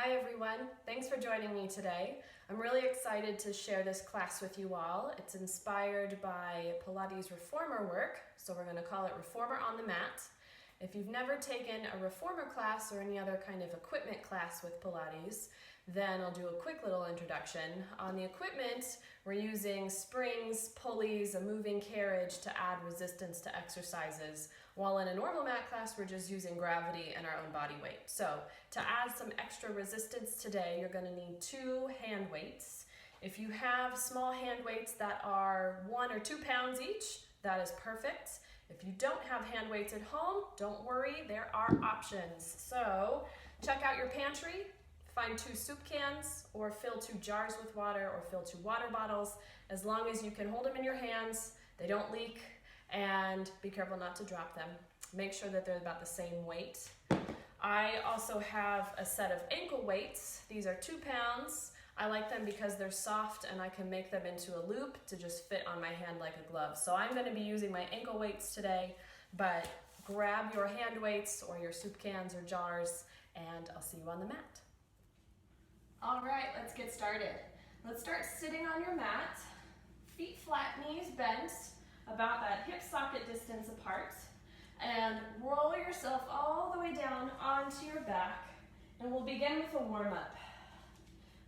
Hi everyone, thanks for joining me today. I'm really excited to share this class with you all. It's inspired by Pilates reformer work, so we're going to call it Reformer on the Mat. If you've never taken a reformer class or any other kind of equipment class with Pilates, then I'll do a quick little introduction. On the equipment, we're using springs, pulleys, a moving carriage to add resistance to exercises, while in a normal mat class, we're just using gravity and our own body weight. So to add some extra resistance today, you're going to need 2 hand weights. If you have small hand weights that are 1 or 2 pounds each, that is perfect. If you don't have hand weights at home, don't worry, there are options. So check out your pantry, find 2 soup cans, or fill 2 jars with water, or fill 2 water bottles. As long as you can hold them in your hands, they don't leak, and be careful not to drop them. Make sure that they're about the same weight. I also have a set of ankle weights. These are 2 pounds. I like them because they're soft and I can make them into a loop to just fit on my hand like a glove. So I'm going to be using my ankle weights today, but grab your hand weights or your soup cans or jars, and I'll see you on the mat. All right, let's get started. Let's start sitting on your mat, feet flat, knees bent, about that hip socket distance apart, and roll yourself all the way down onto your back, and we'll begin with a warm-up.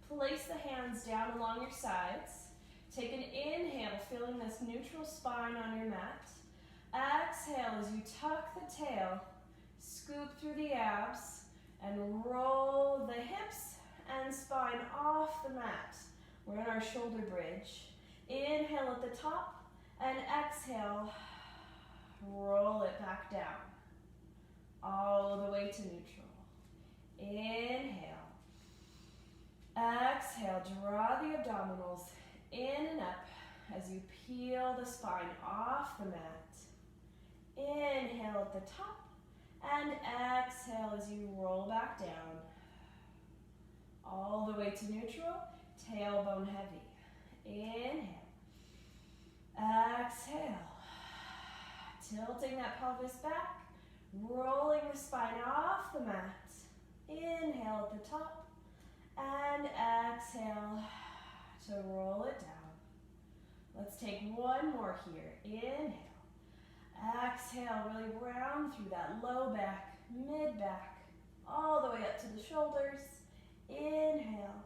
Place the hands down along your sides. Take an inhale, feeling this neutral spine on your mat. Exhale as you tuck the tail, scoop through the abs, and roll the hips and spine off the mat. We're in our shoulder bridge. Inhale at the top, and exhale, roll it back down, all the way to neutral. Inhale. Exhale, draw the abdominals in and up as you peel the spine off the mat. Inhale at the top, and exhale as you roll back down, all the way to neutral, tailbone heavy. Inhale. Exhale. Tilting that pelvis back, rolling the spine off the mat. Inhale at the top, and exhale to roll it down. Let's take one more here. Inhale. Exhale, really round through that low back, mid back, all the way up to the shoulders. Inhale,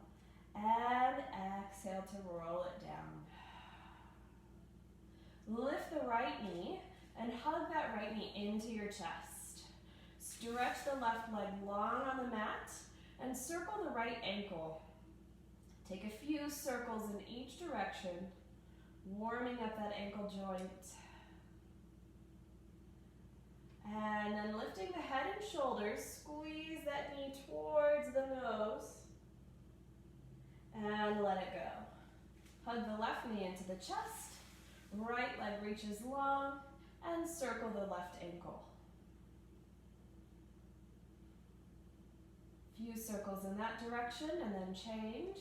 and exhale to roll it down. Lift the right knee and hug that right knee into your chest. Stretch the left leg long on the mat and circle the right ankle. Take a few circles in each direction, warming up that ankle joint. And then lifting the head and shoulders, squeeze that knee towards the nose, and let it go. Hug the left knee into the chest, right leg reaches long, and circle the left ankle. Few circles in that direction, and then change.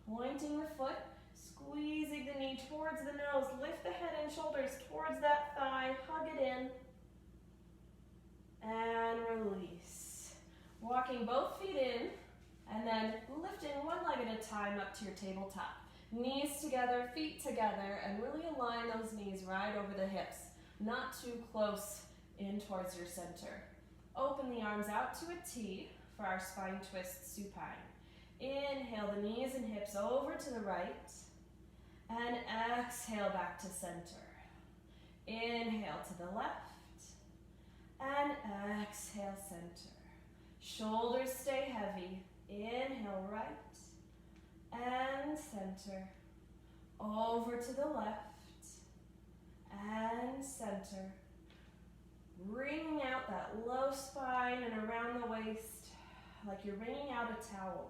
Pointing the foot, squeezing the knee towards the nose, lift the head and shoulders towards that thigh, hug it in, and release. Walking both feet in, and then lifting one leg at a time up to your tabletop. Knees together, feet together, and really align those knees right over the hips, not too close in towards your center. Open the arms out to a T for our spine twist supine. Inhale the knees and hips over to the right, and exhale back to center. Inhale to the left, and exhale center. Shoulders stay heavy. Inhale right, and center. Over to the left, and center. Wringing out that low spine and around the waist, like you're wringing out a towel.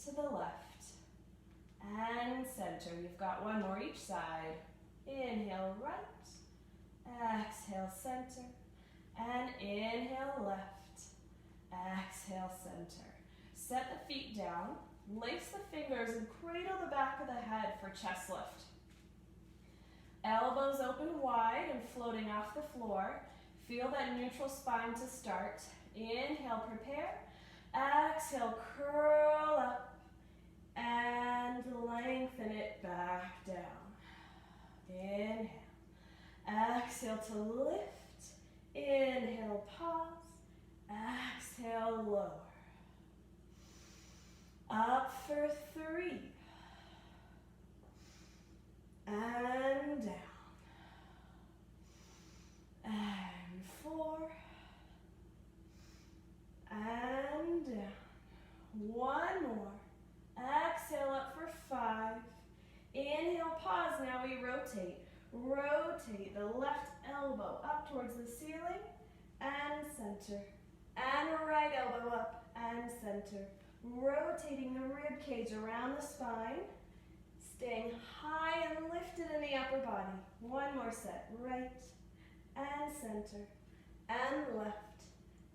To the left, and center. You've got one more each side. Inhale right, exhale center, and inhale left, exhale center. Set the feet down, lace the fingers, and cradle the back of the head for chest lift. Elbows open wide and floating off the floor. Feel that neutral spine to start. Inhale, prepare. Exhale, curl up and lengthen it back down. Inhale. Exhale to lift. Inhale, pause. Exhale, lower. Up for 3. And down. And 4. And down. One more. Exhale up for 5. Inhale, pause. Now we rotate. Rotate the left elbow up towards the ceiling and center. And right elbow up and center. Rotating the rib cage around the spine. Staying high and lifted in the upper body. One more set. Right and center. And left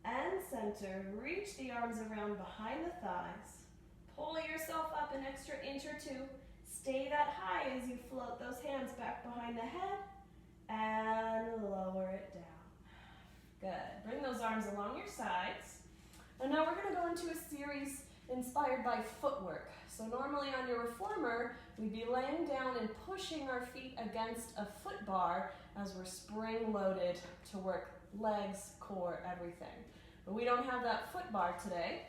and center. Reach the arms around behind the thighs. Pull yourself up an extra inch or 2. Stay that high as you float those hands back behind the head and lower it down. Good. Bring those arms along your sides. And now we're going to go into a series inspired by footwork. So normally on your reformer, we'd be laying down and pushing our feet against a foot bar as we're spring loaded to work legs, core, everything. But we don't have that foot bar today.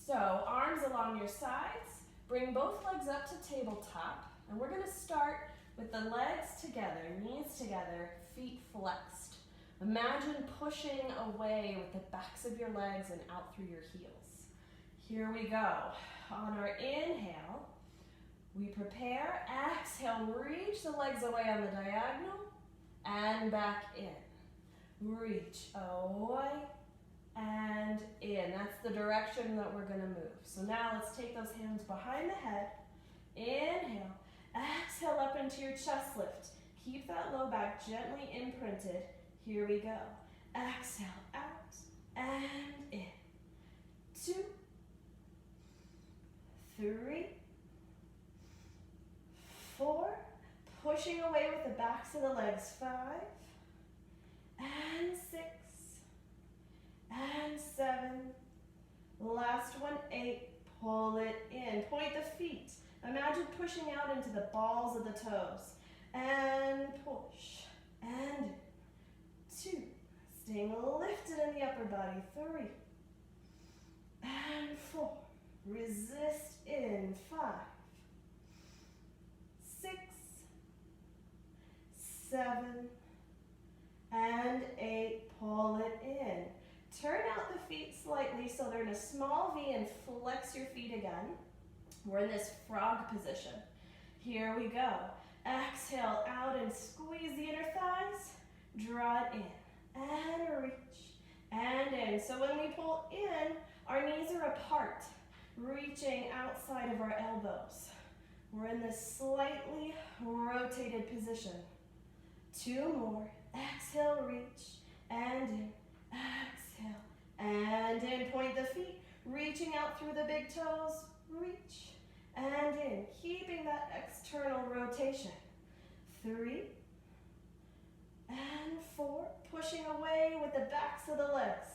So arms along your sides, bring both legs up to tabletop, and we're going to start with the legs together, knees together, feet flexed. Imagine pushing away with the backs of your legs and out through your heels. Here we go. On our inhale, we prepare. Exhale, reach the legs away on the diagonal and back in. Reach away and in. That's the direction that we're going to move. So now let's take those hands behind the head. Inhale. Exhale up into your chest lift. Keep that low back gently imprinted. Here we go. Exhale out and in. 2, 3, 4. Pushing away with the backs of the legs. 5 and 6 and 7. Last one, 8. Pull it in. Point the feet. Imagine pushing out into the balls of the toes. And push. And 2. Staying lifted in the upper body. 3 and 4. Resist in. 5, 6, 7, and 8. Pull it in. Turn out the feet slightly so they're in a small V and flex your feet again. We're in this frog position. Here we go. Exhale out and squeeze the inner thighs. Draw it in and reach and in. So when we pull in, our knees are apart, reaching outside of our elbows. We're in this slightly rotated position. 2 more. Exhale, reach and in. Exhale and in. Point the feet, reaching out through the big toes. Reach and in, keeping that external rotation. 3 and 4, pushing away with the backs of the legs.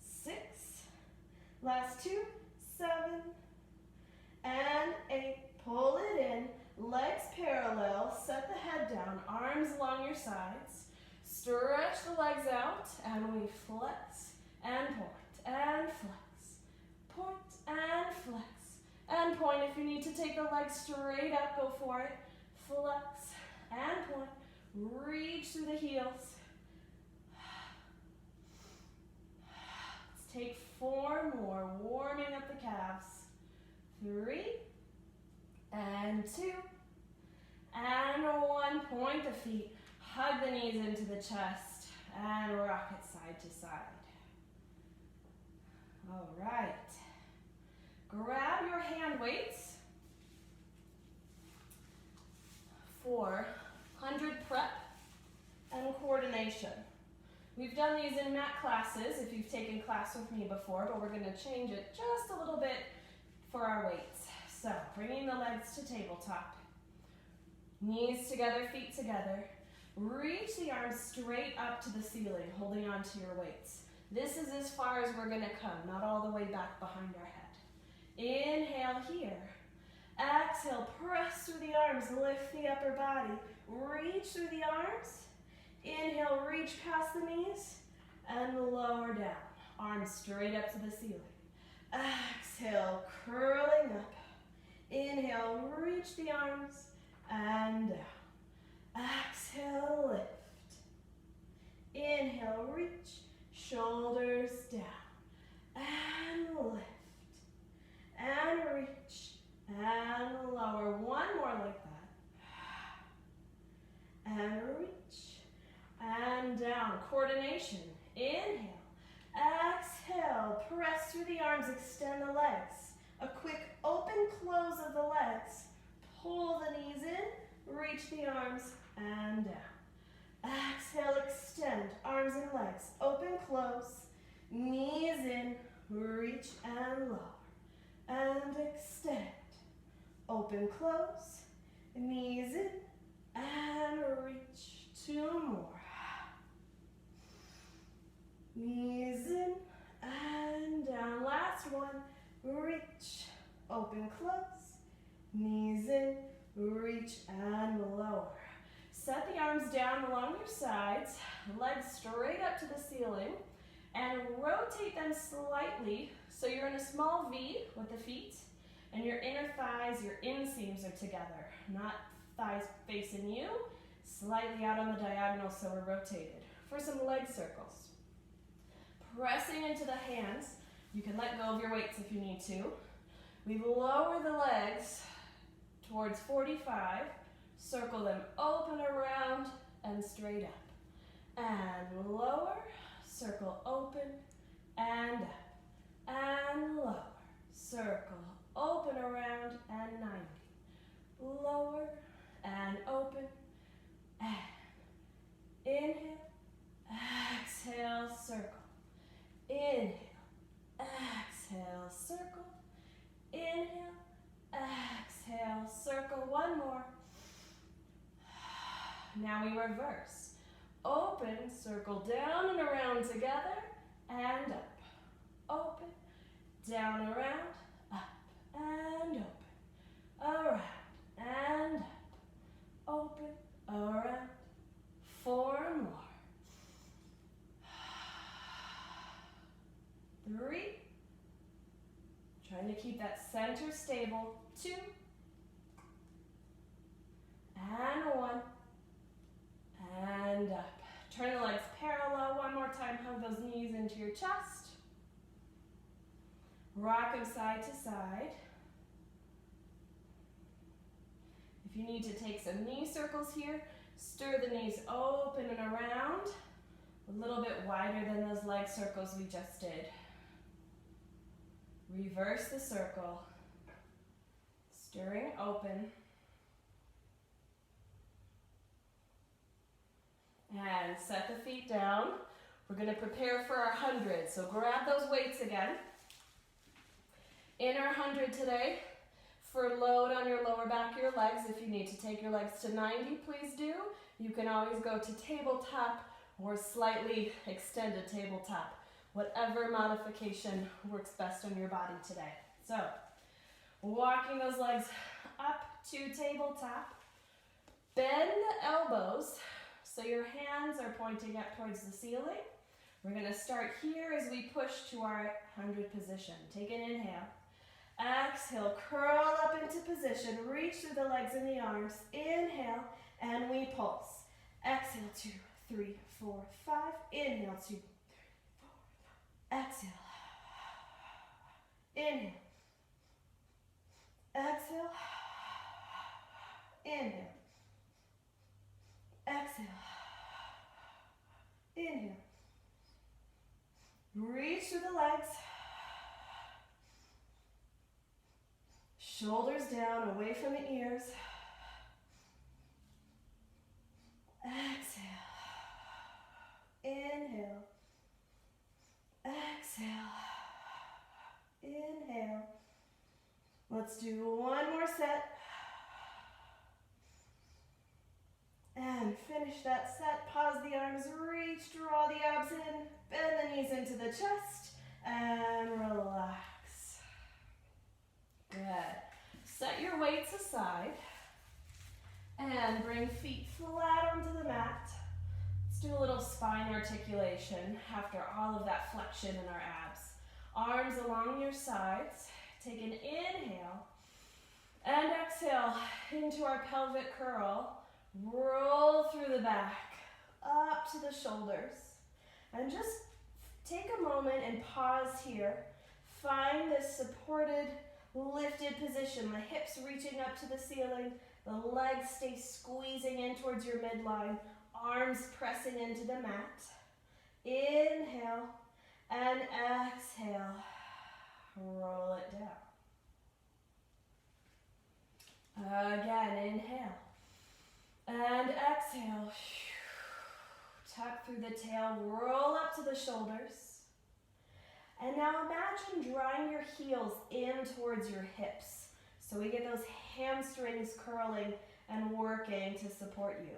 6, last 2, 7 and 8. Pull it in, legs parallel, set the head down, arms along your sides. Stretch the legs out and we flex and point and flex. Point and flex. And point. If you need to take the legs straight up, go for it. Flex and point. Reach through the heels. Let's take 4 more, warming up the calves. 3 and 2 and 1. Point the feet. Hug the knees into the chest and rock it side to side. All right. Grab your hand weights for 100 prep and coordination. We've done these in mat classes if you've taken class with me before, but we're going to change it just a little bit for our weights. So bringing the legs to tabletop. Knees together, feet together. Reach the arms straight up to the ceiling, holding on to your weights. This is as far as we're going to come, not all the way back behind our head. Inhale here. Exhale, press through the arms, lift the upper body. Reach through the arms. Inhale, reach past the knees and lower down. Arms straight up to the ceiling. Exhale, curling up. Inhale, reach the arms and down. Exhale, lift. Inhale, reach, shoulders down. And lift. And reach. And lower. One more like that. And reach. And down. Coordination. Inhale. Exhale. Press through the arms. Extend the legs. A quick open close of the legs. Pull the knees in. Reach the arms. And down. Exhale. Extend. Arms and legs. Open, close. Knees in. Reach and lower. And extend. Open, close. Knees in. And reach. Two more. Knees in and down. Last one. Reach. Open, close. Knees in. Reach and lower. Set the arms down along your sides. Legs straight up to the ceiling. And rotate them slightly so you're in a small V with the feet. And your inner thighs, your inseams are together. Not thighs facing you. Slightly out on the diagonal so we're rotated. For some leg circles. Pressing into the hands. You can let go of your weights if you need to. We lower the legs towards 45. Circle them open around and straight up. And lower. Circle open and up. And lower. Circle open around and 90. Lower and open. And inhale. Exhale, circle. Inhale. Exhale, circle. Inhale. Exhale, circle. One more. Now we reverse. Open, circle down and around together, and up. Open, down, around, up, and open. Around, and up. Open, around. Four more. 3. Trying to keep that center stable. 2. And 1. And up. Turn the legs parallel. One more time. Hug those knees into your chest. Rock them side to side. If you need to take some knee circles here, stir the knees open and around. A little bit wider than those leg circles we just did. Reverse the circle. Stirring open. And set the feet down. We're going to prepare for our 100. So grab those weights again. In our 100 today, for load on your lower back of your legs, if you need to take your legs to 90, please do. You can always go to tabletop or slightly extended tabletop. Whatever modification works best on your body today. So, walking those legs up to tabletop. Bend the elbows so your hands are pointing up towards the ceiling. We're going to start here as we push to our 100 position. Take an inhale. Exhale, curl up into position. Reach through the legs and the arms. Inhale, and we pulse. Exhale, 2, 3, 4, 5. Inhale, 2, 3, 4, 5. Exhale. Inhale. Exhale. Inhale. Exhale. Inhale. Reach through the legs. Shoulders down, away from the ears. Exhale. Inhale. Exhale. Inhale. Let's do one more set. And and finish that set. Pause the arms, reach, draw the abs in, bend the knees into the chest, and relax. Good. Set your weights aside and bring feet flat onto the mat. Let's do a little spine articulation after all of that flexion in our abs. Arms along your sides. Take an inhale and exhale into our pelvic curl. Roll through the back, up to the shoulders. And just take a moment and pause here. Find this supported, lifted position. The hips reaching up to the ceiling. The legs stay squeezing in towards your midline. Arms pressing into the mat. Inhale and exhale. Roll it down. Again, inhale and exhale. Tuck through the tail, roll up to the shoulders. And now imagine drawing your heels in towards your hips. So we get those hamstrings curling and working to support you.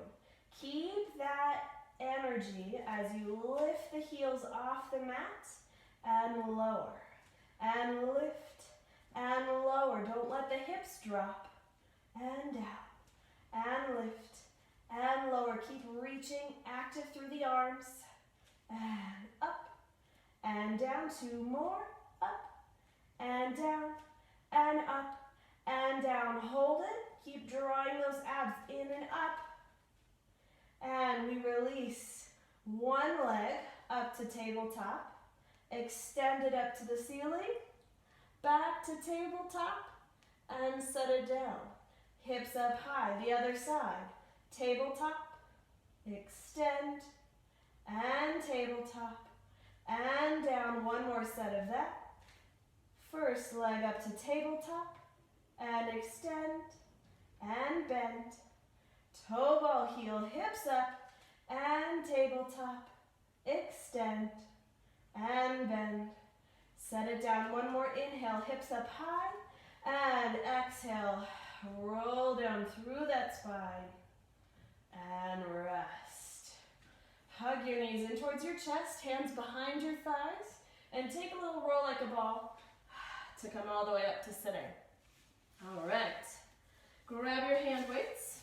Keep that energy as you lift the heels off the mat and lower. And lift and lower. Don't let the hips drop. And down. And lift. And lower. Keep reaching, active through the arms. And up. And down. 2 more. Up. And down. And up. And down. Hold it. Keep drawing those abs in and up. And we release one leg up to tabletop. Extend it up to the ceiling. Back to tabletop. And set it down. Hips up high. The other side. Tabletop. Extend. And tabletop. And down. One more set of that. First leg up to tabletop. And extend. And bend. Toe ball heel, hips up, and tabletop, extend, and bend. Set it down, one more inhale, hips up high, and exhale, roll down through that spine, and rest. Hug your knees in towards your chest, hands behind your thighs, and take a little roll like a ball to come all the way up to sitting. All right, grab your hand weights.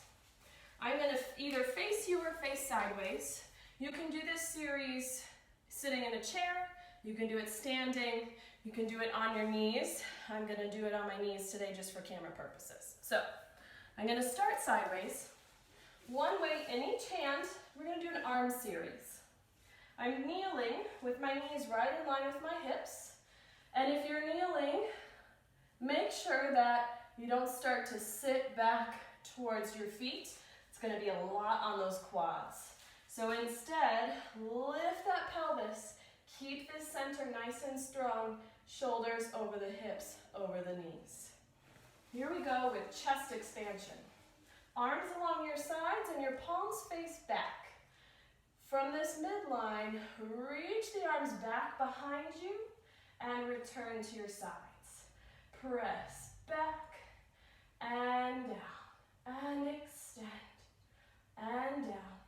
I'm going to either face you or face sideways. You can do this series sitting in a chair. You can do it standing. You can do it on your knees. I'm going to do it on my knees today just for camera purposes. So I'm going to start sideways. One weight in each hand. We're going to do an arm series. I'm kneeling with my knees right in line with my hips. And if you're kneeling, make sure that you don't start to sit back towards your feet. It's going to be a lot on those quads. So instead, lift that pelvis. Keep this center nice and strong. Shoulders over the hips, over the knees. Here we go with chest expansion. Arms along your sides and your palms face back. From this midline, reach the arms back behind you and return to your sides. Press back and down and extend. And down,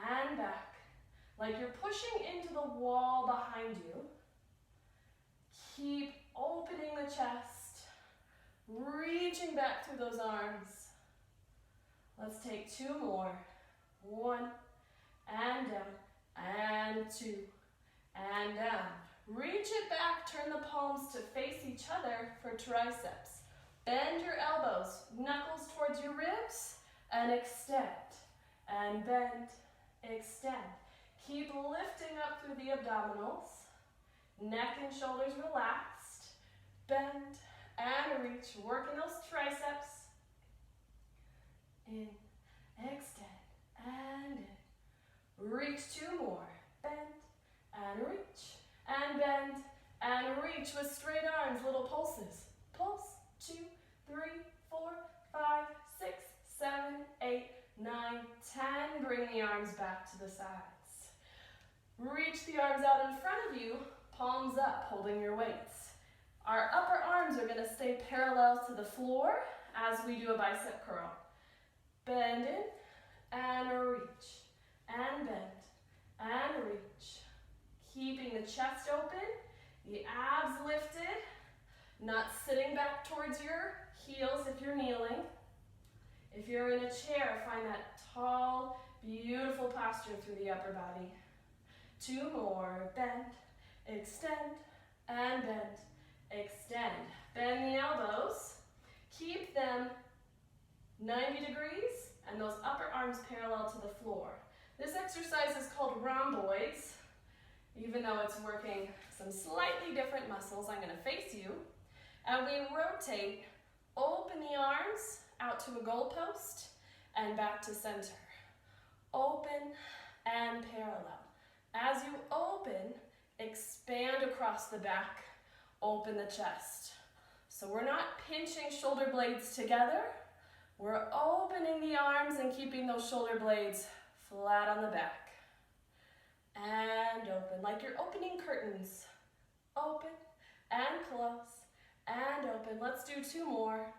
and back, like you're pushing into the wall behind you. Keep opening the chest, reaching back through those arms. Let's take 2 more. 1, and down, and 2, and down. Reach it back, turn the palms to face each other for triceps. Bend your elbows, knuckles towards your ribs, and extend. And bend, extend. Keep lifting up through the abdominals. Neck and shoulders relaxed. Bend and reach. Working those triceps. In, extend, and in. Reach 2 more. Bend and reach. And bend and reach with straight arms, little pulses. Pulse, 2, 3, 4, 5, 6, 7, 8, 9, 10. Bring the arms back to the sides. Reach the arms out in front of you, palms up, holding your weights. Our upper arms are going to stay parallel to the floor as we do a bicep curl. Bend in, and reach, and bend, and reach. Keeping the chest open, the abs lifted, not sitting back towards your heels if you're kneeling. If you're in a chair, find that tall, beautiful posture through the upper body. 2 more, bend, extend, and bend, extend. Bend the elbows, keep them 90 degrees, and those upper arms parallel to the floor. This exercise is called rhomboids, even though it's working some slightly different muscles. I'm going to face you, and we rotate, open the arms out to a goalpost, and back to center. Open and parallel. As you open, expand across the back, open the chest. So we're not pinching shoulder blades together. We're opening the arms and keeping those shoulder blades flat on the back. And open, like you're opening curtains. Open and close and open. Let's do 2 more.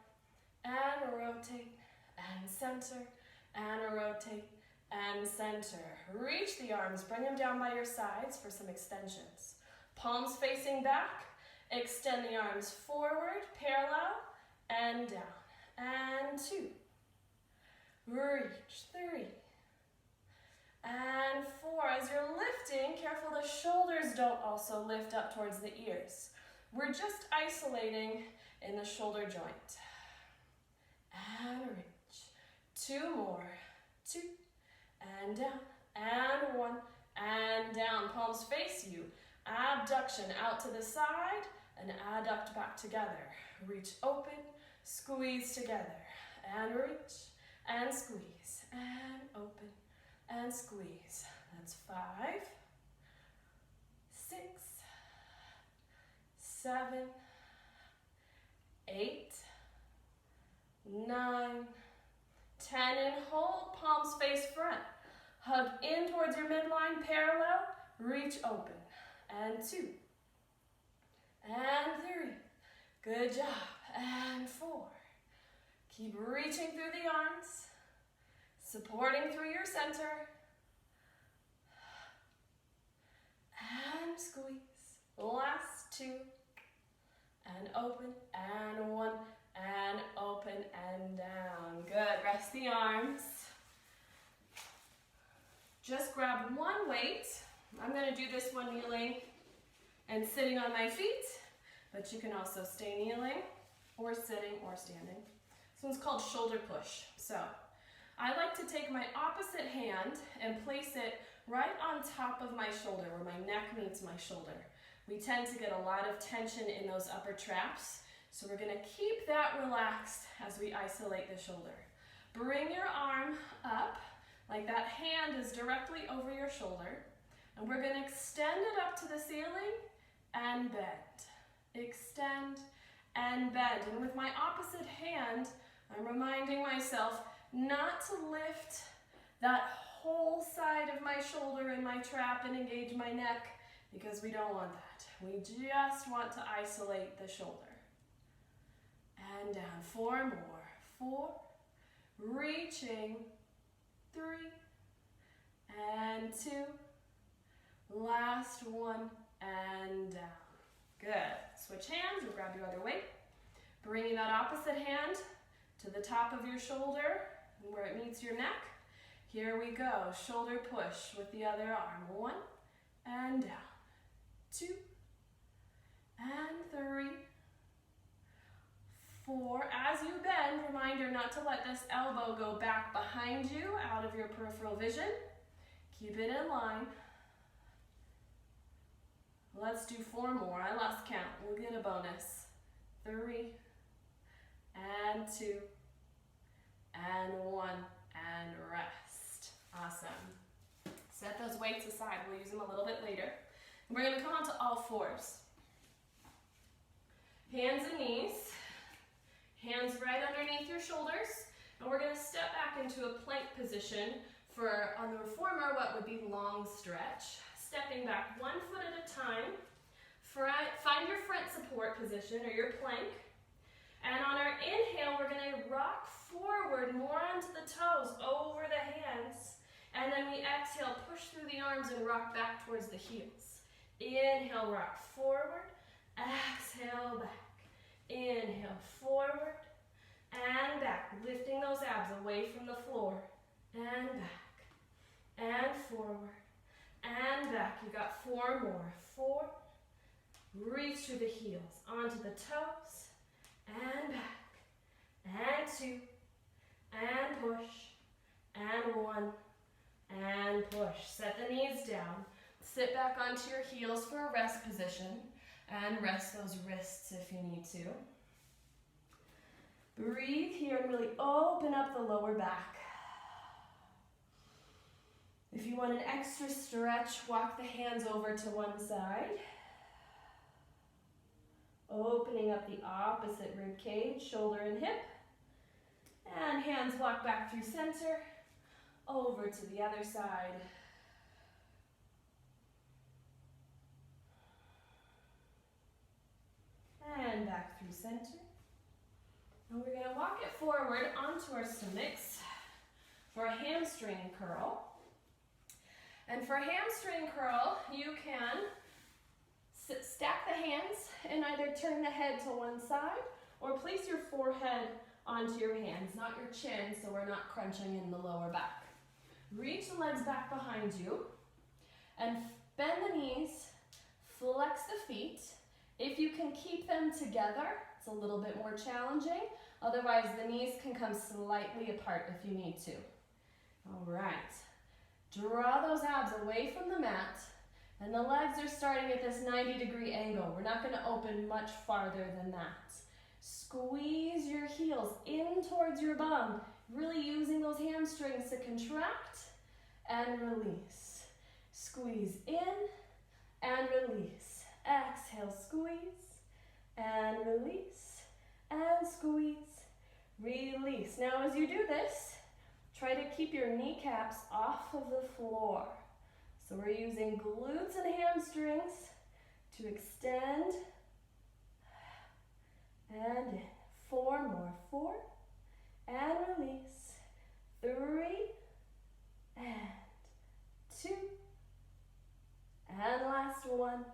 And rotate and center and rotate and center. Reach the arms, bring them down by your sides for some extensions. Palms facing back, extend the arms forward, parallel, and down. And 2. Reach, 3. And 4. As you're lifting, careful the shoulders don't also lift up towards the ears. We're just isolating in the shoulder joint. And reach. 2 more. 2. And down. And 1. And down. Palms face you. Abduction out to the side and adduct back together. Reach open, squeeze together. And reach and squeeze. And open and squeeze. That's 5, 6, 7, 8, 9, 10, and hold, palms face front. Hug in towards your midline, parallel, reach open. And 2, and 3, good job, and 4. Keep reaching through the arms, supporting through your center, and squeeze. Last 2, and open, and 1, and open, and down. Good, rest the arms. Just grab one weight. I'm going to do this one kneeling and sitting on my feet, but you can also stay kneeling or sitting or standing. This one's called shoulder push. So I like to take my opposite hand and place it right on top of my shoulder where my neck meets my shoulder. We tend to get a lot of tension in those upper traps, so we're going to keep that relaxed as we isolate the shoulder. Bring your arm up like that hand is directly over your shoulder, and we're going to extend it up to the ceiling and bend. Extend and bend. And with my opposite hand, I'm reminding myself not to lift that whole side of my shoulder in my trap and engage my neck, because we don't want that. We just want to isolate the shoulder. And down. 4 more. 4. Reaching. 3. And 2. Last 1. And down. Good. Switch hands or grab your other weight. Bringing that opposite hand to the top of your shoulder where it meets your neck. Here we go. Shoulder push with the other arm. 1 and down. 2 and 3. 4. As you bend, reminder not to let this elbow go back behind you, out of your peripheral vision. Keep it in line. Let's do 4 more. I lost count. We'll get a bonus. 3 and 2 and 1 and rest. Awesome. Set those weights aside. We'll use them a little bit later. We're going to come onto all fours. Hands and knees. Hands right underneath your shoulders. And we're going to step back into a plank position for, on the reformer, what would be long stretch. Stepping back 1 foot at a time. Find your front support position or your plank. And on our inhale, we're gonna rock forward, more onto the toes, over the hands. And then we exhale, push through the arms and rock back towards the heels. Inhale, rock forward. Exhale, back. Inhale, forward and back. Lifting those abs away from the floor. And back. And forward. And back. You got 4 more. 4. Reach through the heels. Onto the toes. And back. And 2. And push. And 1. And push. Set the knees down. Sit back onto your heels for a rest position and rest those wrists if you need to. Breathe here and really open up the lower back. If you want an extra stretch, walk the hands over to one side. Opening up the opposite rib cage, shoulder and hip. And hands walk back through center, over to the other side. And back through center. And we're going to walk it forward onto our stomachs for a hamstring curl. And for a hamstring curl, you can stack the hands and either turn the head to one side or place your forehead onto your hands, not your chin, so we're not crunching in the lower back. Reach the legs back behind you and bend the knees, flex the feet. If you can keep them together, it's a little bit more challenging. Otherwise, the knees can come slightly apart if you need to. All right. Draw those abs away from the mat, and the legs are starting at this 90-degree angle. We're not going to open much farther than that. Squeeze your heels in towards your bum, really using those hamstrings to contract and release. Squeeze in and release. Exhale, squeeze and release and squeeze, release. Now as you do this, try to keep your kneecaps off of the floor. So we're using glutes and hamstrings to extend and in. 4 more. 4 and release. 3 and 2 and last 1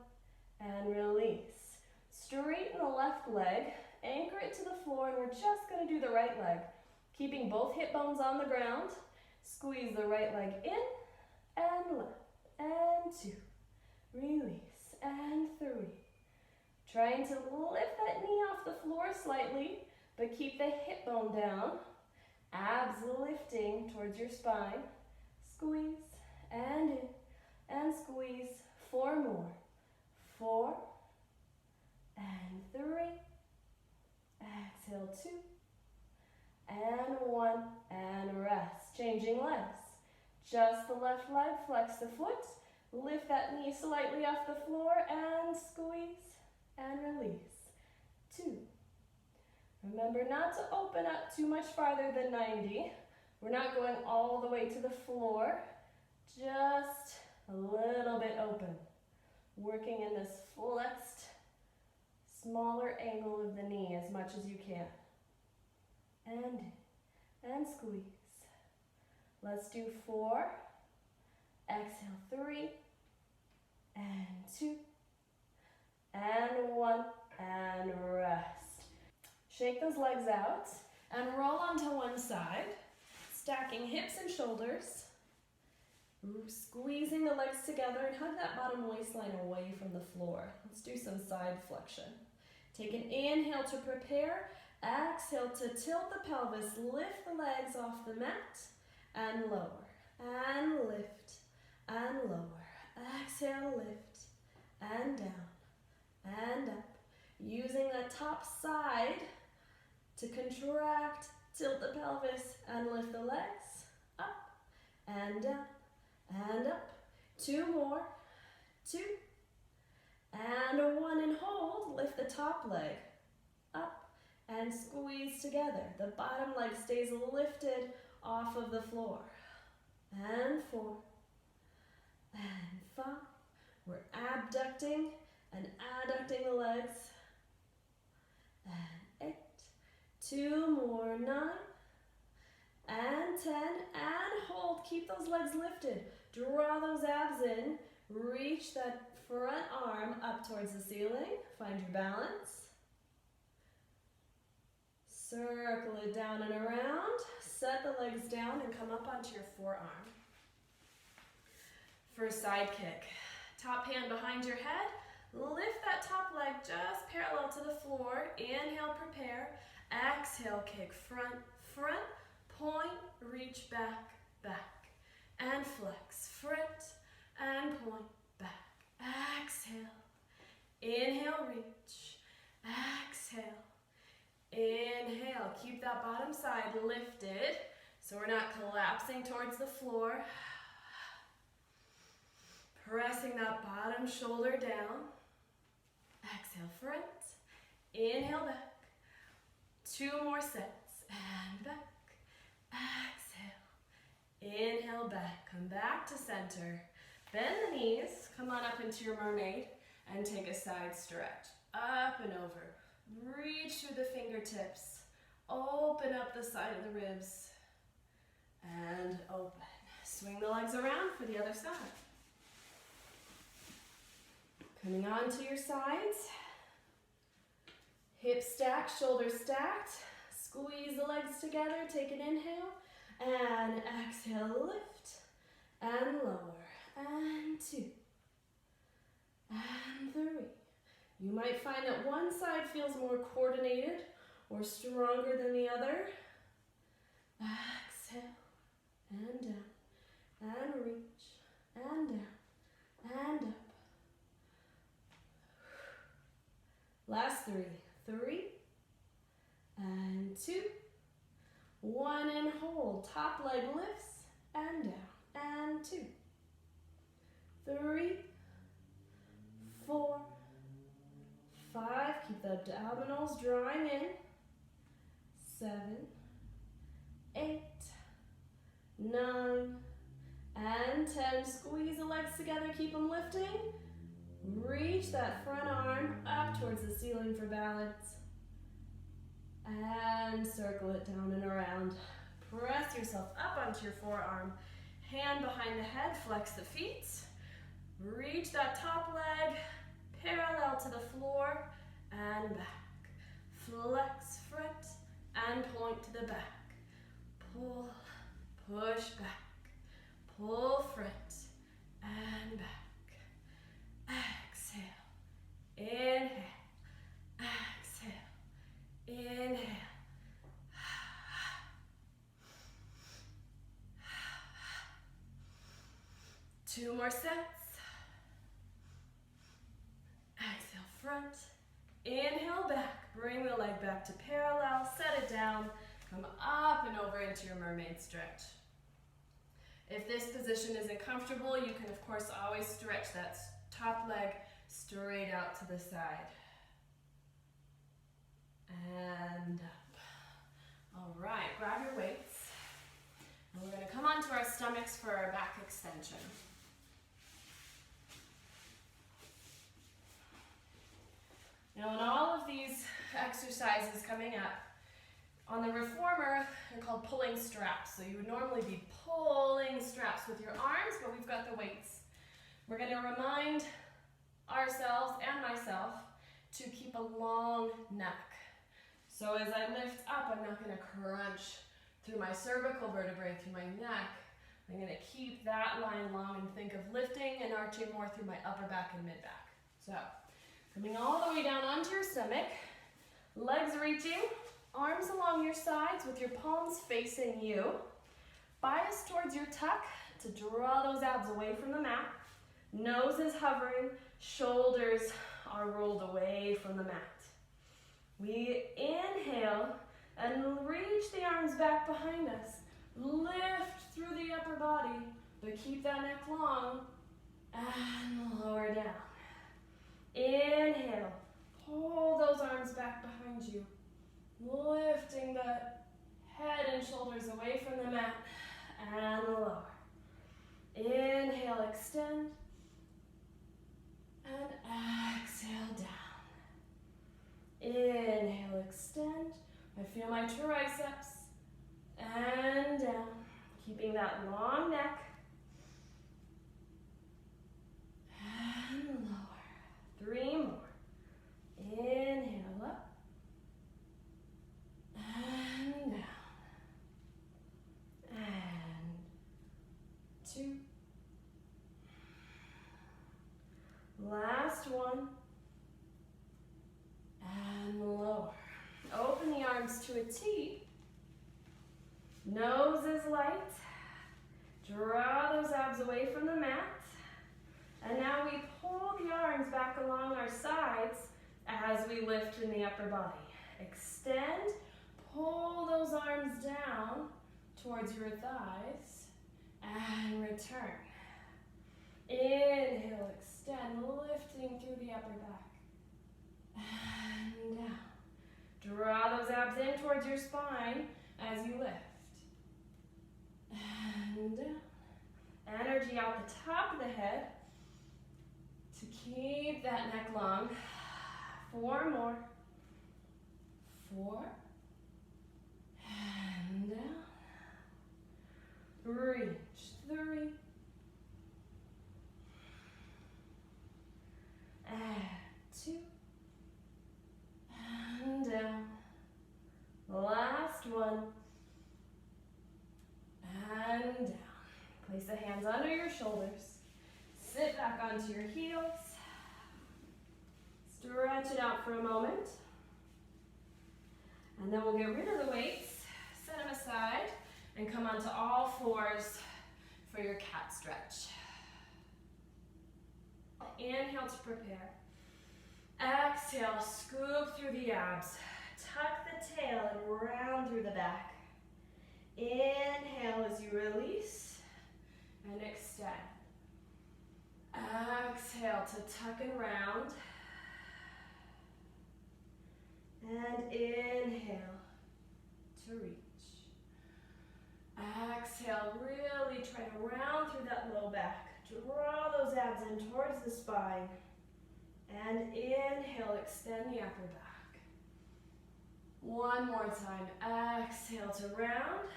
and release. Straighten the left leg, anchor it to the floor, and we're just going to do the right leg. Keeping both hip bones on the ground, squeeze the right leg in and left and 2. Release and 3. Trying to lift that knee off the floor slightly, but keep the hip bone down. Abs lifting towards your spine. Squeeze and in and squeeze. 4 more. 4 and 3. Exhale, 2 and 1 and rest. Changing legs. Just the left leg, flex the foot. Lift that knee slightly off the floor and squeeze and release. 2. Remember not to open up too much farther than 90. We're not going all the way to the floor, just a little bit open. Working in this flexed, smaller angle of the knee as much as you can. And squeeze. Let's do 4. Exhale, 3 and 2 and 1 and rest. Shake those legs out and roll onto one side, stacking hips and shoulders, squeezing the legs together and hug that bottom waistline away from the floor. Let's do some side flexion. Take an inhale to prepare, exhale to tilt the pelvis, lift the legs off the mat and lower, and lift and lower. Exhale, lift and down and up. Using the top side to contract, tilt the pelvis and lift the legs up and down and up. 2 more. 2 and 1 and hold. Lift the top leg up and squeeze together. The bottom leg stays lifted off of the floor. And 4 and 5. We're abducting and adducting the legs. And 8 2 more, 9, and 10, and hold. Keep those legs lifted. Draw those abs in. Reach that front arm up towards the ceiling. Find your balance. Circle it down and around. Set the legs down and come up onto your forearm. For a side kick. Top hand behind your head. Lift that top leg just parallel to the floor. Inhale, prepare. Exhale, kick front, front. Point, reach back, back. And flex, front, and point, back. Exhale. Inhale, reach. Exhale. Inhale. Keep that bottom side lifted so we're not collapsing towards the floor. Pressing that bottom shoulder down. Exhale, front. Inhale, back. 2 more sets. And back. Exhale. Inhale, back. Come back to center. Bend the knees. Come on up into your mermaid and take a side stretch. Up and over. Reach through the fingertips. Open up the side of the ribs. And open. Swing the legs around for the other side. Coming on to your sides. Hips stacked, shoulders stacked. Squeeze the legs together. Take an inhale. And exhale, lift. And lower. And 2. And 3. You might find that one side feels more coordinated or stronger than the other. Exhale. And down. And reach. And down. And up. Last 3. 3. And 2. 1 and hold. Top leg lifts and down. And 2. 3. 4. 5. Keep the abdominals drawing in. 7. 8. 9. And 10. Squeeze the legs together. Keep them lifting. Reach that front arm up towards the ceiling for balance. And circle it down and around. Press yourself up onto your forearm. Hand behind the head, flex the feet. Reach that top leg parallel to the floor and back. Flex front and point to the back. Pull, push back. Pull front and back. Exhale, inhale, exhale, inhale. 2 more sets. Exhale, front. Inhale, back. Bring the leg back to parallel. Set it down. Come up and over into your mermaid stretch. If this position isn't comfortable, you can, of course, always stretch that top leg straight out to the side. And up. All right, grab your weights. And we're going to come onto our stomachs for our back extension. Now, in all of these exercises coming up, on the reformer, they're called pulling straps. So you would normally be pulling straps with your arms, but we've got the weights. We're going to remind ourselves and myself to keep a long neck. So as I lift up, I'm not going to crunch through my cervical vertebrae, through my neck. I'm going to keep that line long and think of lifting and arching more through my upper back and mid back. So coming all the way down onto your stomach, legs reaching, arms along your sides with your palms facing you. Bias towards your tuck to draw those abs away from the mat. Nose is hovering, shoulders are rolled away from the mat. We inhale and reach the arms back behind us. Lift through the upper body, but keep that neck long and lower down. Inhale, pull those arms back behind you. Lifting the head and shoulders away from the mat and lower. Inhale, extend. And exhale down. Inhale, extend. I feel my triceps, and down. Keeping that long neck. And lower. 3 more. Inhale up. And down. And 2. Last one. And lower. Open the arms to a T. Nose is light. Draw those abs away from the mat. And now we pull the arms back along our sides as we lift in the upper body. Extend, pull those arms down towards your thighs, and return. Inhale, extend, lifting through the upper back. And down. Draw those abs in towards your spine as you lift. And down. Energy out the top of the head to keep that neck long. 4 more. 4. And down. Reach. 3. And 2. And down. Last one. And down. Place the hands under your shoulders. Sit back onto your heels. Stretch it out for a moment. And then we'll get rid of the weights, set them aside, and come onto all fours for your cat stretch. Inhale to prepare. Exhale, scoop through the abs. Tuck the tail and round through the back. Inhale as you release and extend. Exhale to tuck and round. And inhale to reach. Exhale, really try to round through that low back. Draw those abs in towards the spine. And inhale, extend the upper back. One more time. Exhale to round.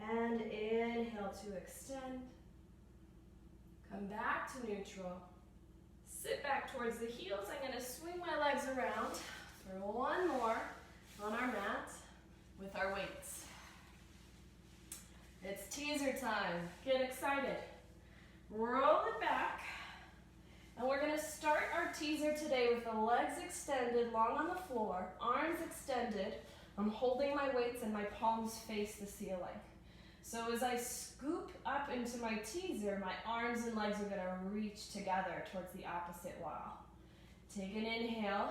And inhale to extend. Come back to neutral. Sit back towards the heels. I'm going to swing my legs around for one more on our mat with our weights. It's teaser time. Get excited. Roll it back. And we're going to start our teaser today with the legs extended, long on the floor, arms extended. I'm holding my weights and my palms face the ceiling. So as I scoop up into my teaser, my arms and legs are going to reach together towards the opposite wall. Take an inhale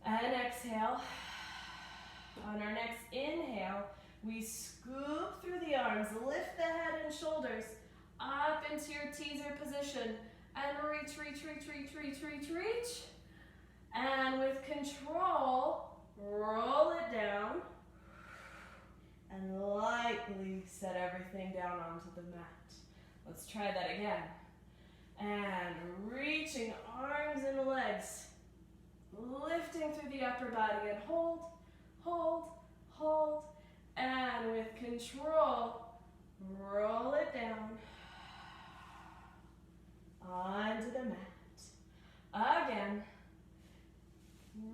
and exhale. On our next inhale, we scoop through the arms, lift the head and shoulders up into your teaser position, and reach, reach, reach, reach, reach, reach, reach. And with control, roll it down. And lightly set everything down onto the mat. Let's try that again. And reaching arms and legs. Lifting through the upper body and hold, hold, hold. And with control, roll it down onto the mat. Again.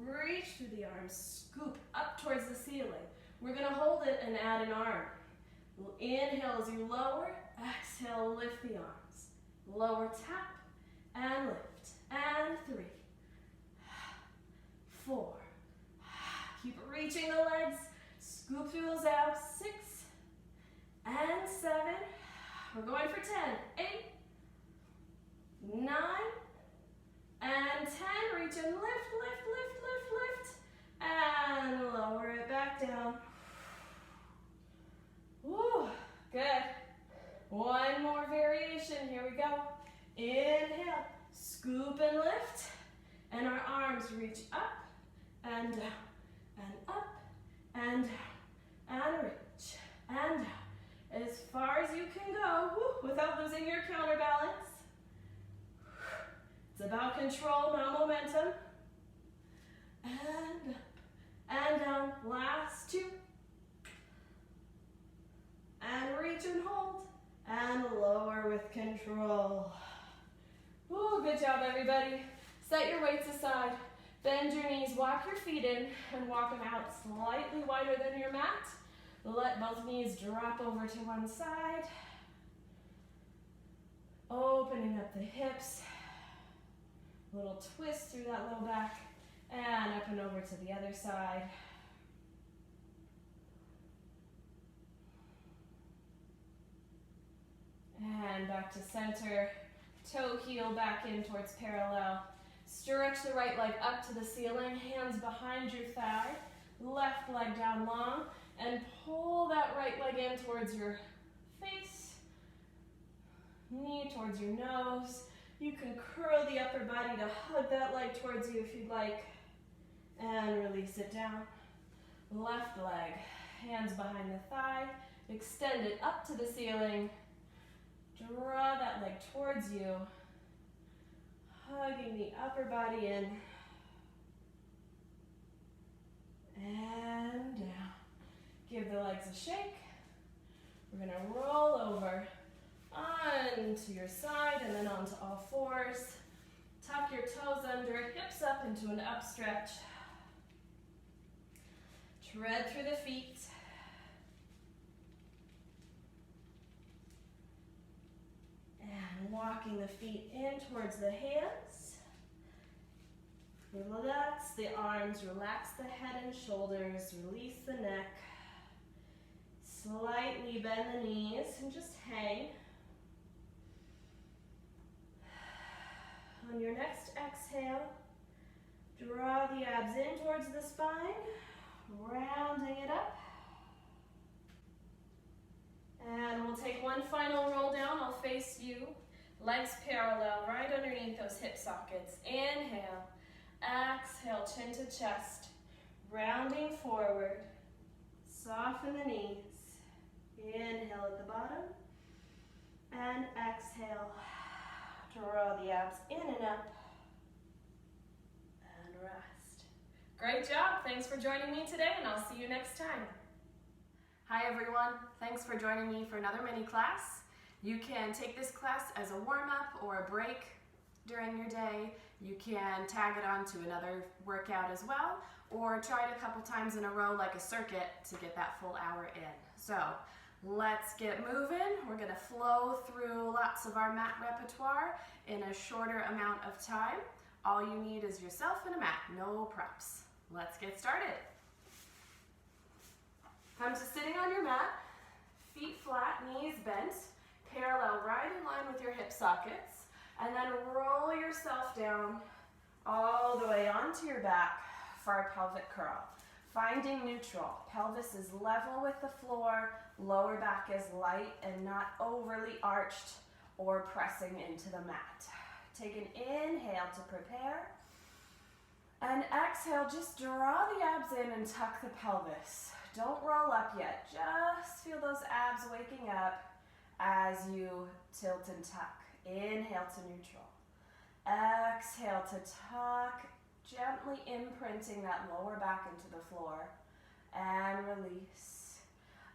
Reach through the arms. Scoop up towards the ceiling. We're going to hold it and add an arm. Inhale as you lower. Exhale, lift the arms. Lower, tap, and lift. And 3, 4. Keep reaching the legs. Scoop through those abs. 6 and 7. We're going for 10. 8, 9, and 10. Reach and lift, lift, lift, lift, lift. And lower it back down. Woo, good. One more variation, here we go. Inhale, scoop and lift, and our arms reach up and down, and up and down, and reach, and down. As far as you can go, without losing your counterbalance. It's about control, not momentum. And And down. Last two. And reach and hold. And lower with control. Ooh, good job, everybody. Set your weights aside. Bend your knees, walk your feet in, and walk them out slightly wider than your mat. Let both knees drop over to one side. Opening up the hips. A little twist through that low back. And up and over to the other side. And back to center. Toe heel back in towards parallel. Stretch the right leg up to the ceiling, hands behind your thigh, left leg down long, and pull that right leg in towards your face, knee towards your nose. You can curl the upper body to hug that leg towards you if you'd like, and release it down. Left leg, hands behind the thigh, extend it up to the ceiling, draw that leg towards you, hugging the upper body in, and down. Give the legs a shake. We're gonna roll over onto your side and then onto all fours. Tuck your toes under, hips up into an up stretch. Tread through the feet. And walking the feet in towards the hands. Relax the arms, relax the head and shoulders, release the neck. Slightly bend the knees and just hang. On your next exhale, draw the abs in towards the spine, rounding it up. And we'll take one final roll down. I'll face you. Legs parallel, right underneath those hip sockets. Inhale. Exhale, chin to chest. Rounding forward. Soften the knees. Inhale at the bottom. And exhale. Draw the abs in and up. And rest. Great job. Thanks for joining me today, and I'll see you next time. Hi everyone, thanks for joining me for another mini class. You can take this class as a warm-up or a break during your day. You can tag it on to another workout as well, or try it a couple times in a row like a circuit to get that full hour in. So let's get moving. We're gonna flow through lots of our mat repertoire in a shorter amount of time. All you need is yourself and a mat, no props. Let's get started. Come to sitting on your mat, feet flat, knees bent, parallel right in line with your hip sockets, and then roll yourself down all the way onto your back for a pelvic curl. Finding neutral. Pelvis is level with the floor, lower back is light and not overly arched or pressing into the mat. Take an inhale to prepare, and exhale, just draw the abs in and tuck the pelvis. Don't roll up yet, just feel those abs waking up as you tilt and tuck. Inhale to neutral. Exhale to tuck, gently imprinting that lower back into the floor. And release.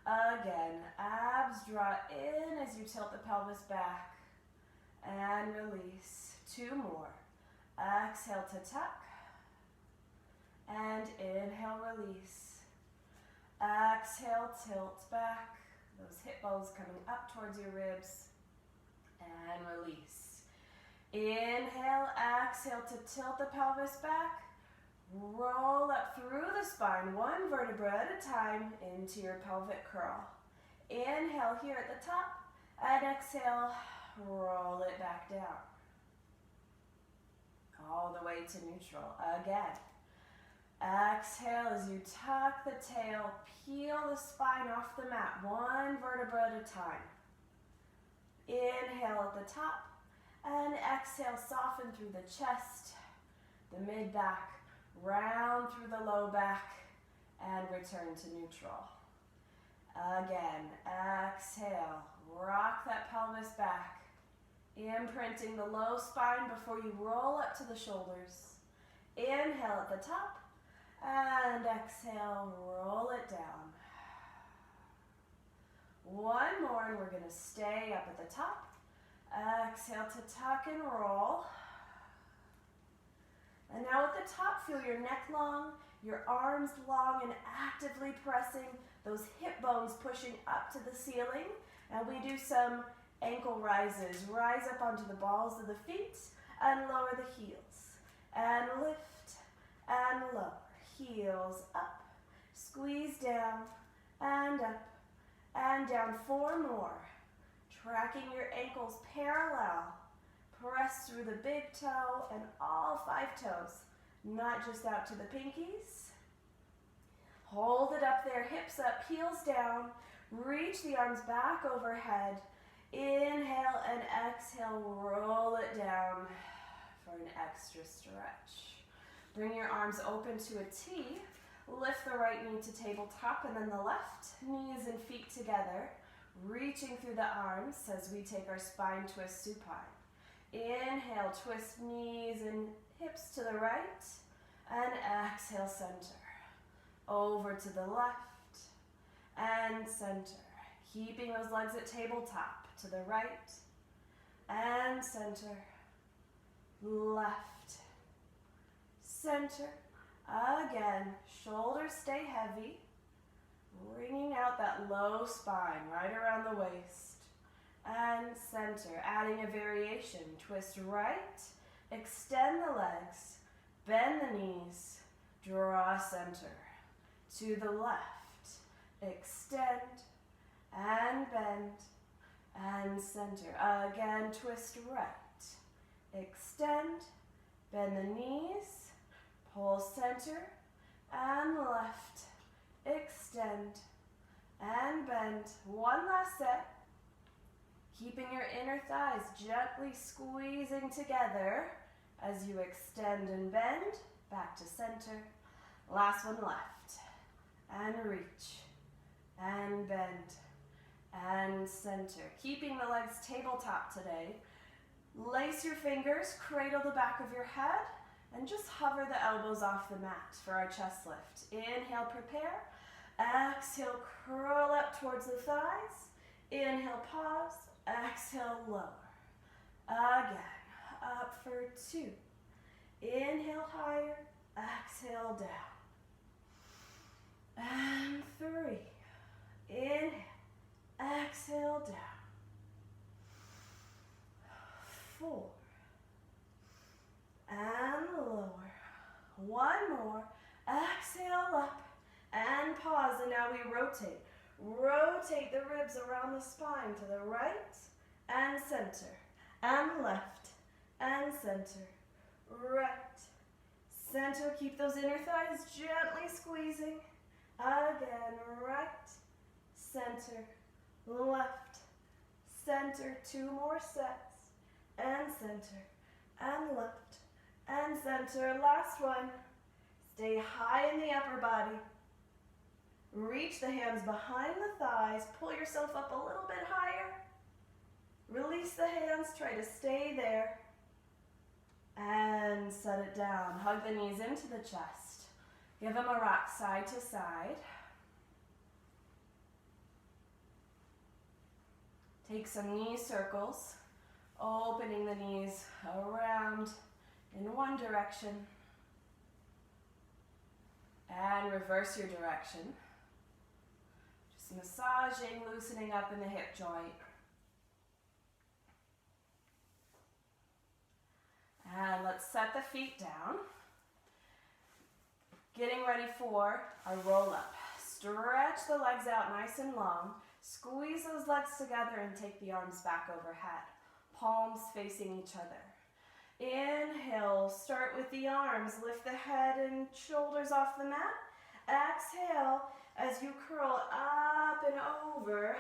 Again, abs draw in as you tilt the pelvis back. And release. Two more. Exhale to tuck. And inhale, release. Exhale, tilt back. Those hip bones coming up towards your ribs. And release. Inhale, exhale to tilt the pelvis back. Roll up through the spine, one vertebra at a time into your pelvic curl. Inhale here at the top, and exhale, roll it back down. All the way to neutral again. Exhale as you tuck the tail, peel the spine off the mat, one vertebra at a time. Inhale at the top, and exhale, soften through the chest, the mid-back, round through the low back, and return to neutral. Again, exhale, rock that pelvis back, imprinting the low spine before you roll up to the shoulders. Inhale at the top, And exhale, roll it down. One more, and we're going to stay up at the top. Exhale to tuck and roll. And now at the top, feel your neck long, your arms long, and actively pressing those hip bones pushing up to the ceiling. And we do some ankle rises. Rise up onto the balls of the feet and lower the heels. And lift and lower. Heels up. Squeeze down and up and down. 4 more. Tracking your ankles parallel. Press through the big toe and all 5 toes, not just out to the pinkies. Hold it up there, hips up, heels down. Reach the arms back overhead. Inhale and exhale, roll it down for an extra stretch. Bring your arms open to a T. Lift the right knee to tabletop and then the left. Knees and feet together. Reaching through the arms as we take our spine twist supine. Inhale, twist knees and hips to the right. And exhale, center. Over to the left. And center. Keeping those legs at tabletop. To the right. And center. Left. Center. Again, shoulders stay heavy. Bringing out that low spine right around the waist. And center, adding a variation. Twist right, extend the legs, bend the knees, draw center. To the left, extend and bend and center. Again, twist right, extend, bend the knees, pull center and left, extend and bend. One last set. Keeping your inner thighs gently squeezing together as you extend and bend, back to center. Last one left. And reach. And bend. And center. Keeping the legs tabletop today. Lace your fingers, cradle the back of your head, and just hover the elbows off the mat for our chest lift. Inhale, prepare. Exhale, curl up towards the thighs. Inhale, pause. Exhale, lower. Again, up for 2. Inhale higher, exhale down. And 3. Inhale, exhale down. 4. And lower. 1 more. Exhale up and pause. And now we rotate. Rotate the ribs around the spine to the right and center, and left and center, right, center. Keep those inner thighs gently squeezing. Again, right, center, left, center. 2 more sets, and center, and left, and center. Last one. Stay high in the upper body. Reach the hands behind the thighs. Pull yourself up a little bit higher. Release the hands. Try to stay there. And set it down. Hug the knees into the chest. Give them a rock side to side. Take some knee circles. Opening the knees around in one direction. And reverse your direction. Massaging, loosening up in the hip joint. And let's set the feet down. Getting ready for a roll up. Stretch the legs out nice and long. Squeeze those legs together and take the arms back overhead. Palms facing each other. Inhale, start with the arms. Lift the head and shoulders off the mat. Exhale as you curl up and over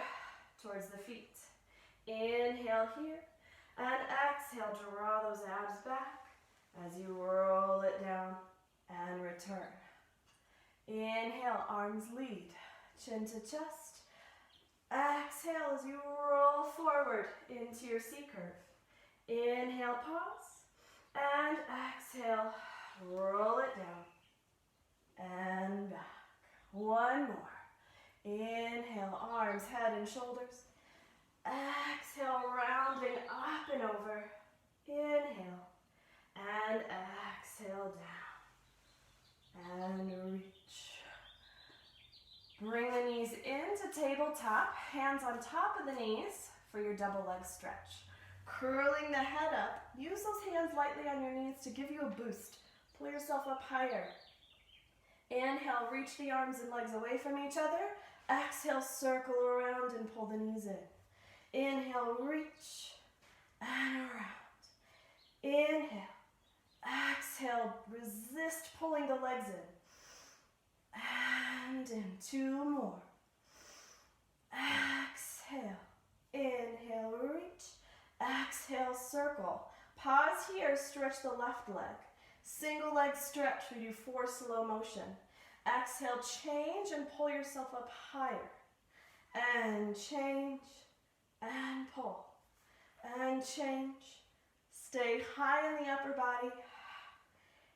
towards the feet. Inhale here and exhale, draw those abs back as you roll it down and return. Inhale, arms lead, chin to chest. Exhale as you roll forward into your C curve. Inhale, pause, and exhale, roll it down. and back. One more. Inhale, arms, head, and shoulders. Exhale, rounding up and over. Inhale, and exhale down. And reach. Bring the knees into tabletop, hands on top of the knees for your double leg stretch. Curling the head up, use those hands lightly on your knees to give you a boost. Pull yourself up higher. Inhale, reach the arms and legs away from each other. Exhale, circle around and pull the knees in. Inhale, reach and around. Inhale, exhale, resist pulling the legs in. And in. Two more. Exhale, inhale, reach. Exhale, circle. Pause here, stretch the left leg. Single leg stretch, we do 4 slow motion. Exhale, change and pull yourself up higher. And change and pull. And change. Stay high in the upper body.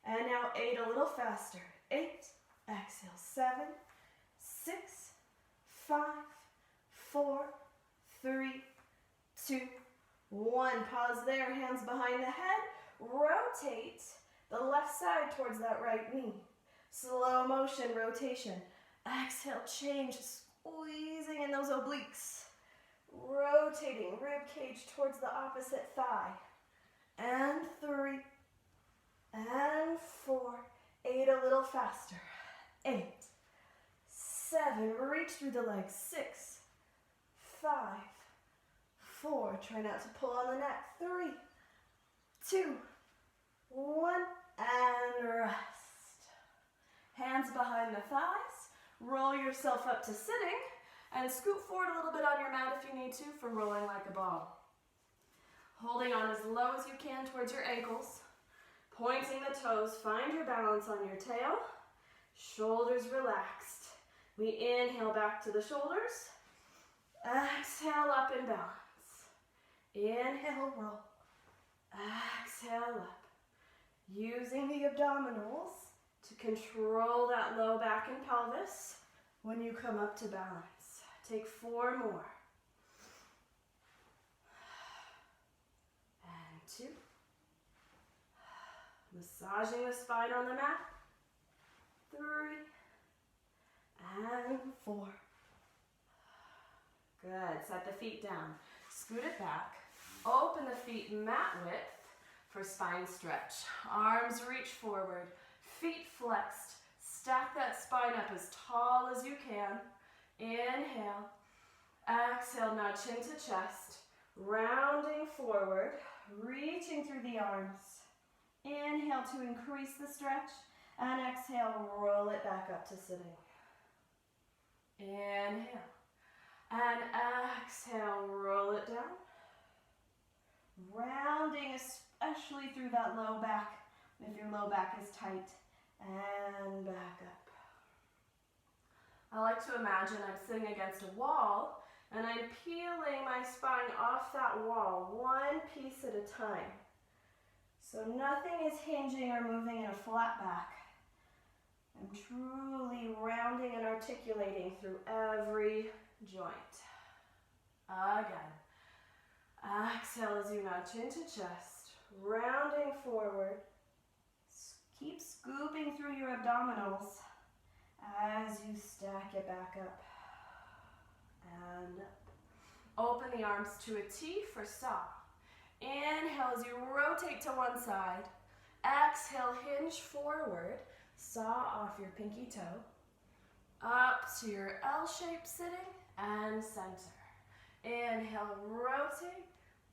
And now 8 a little faster. 8, exhale, 7, 6, 5, 4, 3, 2, 1. Pause there, hands behind the head. Rotate the left side towards that right knee. Slow motion rotation. Exhale, change, squeezing in those obliques. Rotating rib cage towards the opposite thigh. And 3, and 4, 8 a little faster. 8, 7, reach through the legs. 6, 5, 4, try not to pull on the neck. 3, 2, 1, and rest. Hands behind the thighs. Roll yourself up to sitting and scoot forward a little bit on your mat if you need to for rolling like a ball. Holding on as low as you can towards your ankles. Pointing the toes, find your balance on your tail. Shoulders relaxed. We inhale back to the shoulders. Exhale up and balance. Inhale, roll. Exhale up. Using the abdominals to control that low back and pelvis when you come up to balance. Take 4 more. And 2. Massaging the spine on the mat. 3. And 4. Good. Set the feet down. Scoot it back. Open the feet mat width for spine stretch. Arms reach forward. Feet flexed. Stack that spine up as tall as you can. Inhale. Exhale, now chin to chest. Rounding forward. Reaching through the arms. Inhale to increase the stretch. And exhale, roll it back up to sitting. Inhale. And exhale, roll it down. Rounding, especially through that low back, if your low back is tight. And back up. I like to imagine I'm sitting against a wall and I'm peeling my spine off that wall, one piece at a time. So nothing is hinging or moving in a flat back. I'm truly rounding and articulating through every joint. Again. Exhale as you now chin to chest, rounding forward. Keep scooping through your abdominals as you stack it back up and up. Open the arms to a T for saw. Inhale as you rotate to one side. Exhale, hinge forward. Saw off your pinky toe. Up to your L-shaped sitting and center. Inhale, rotate.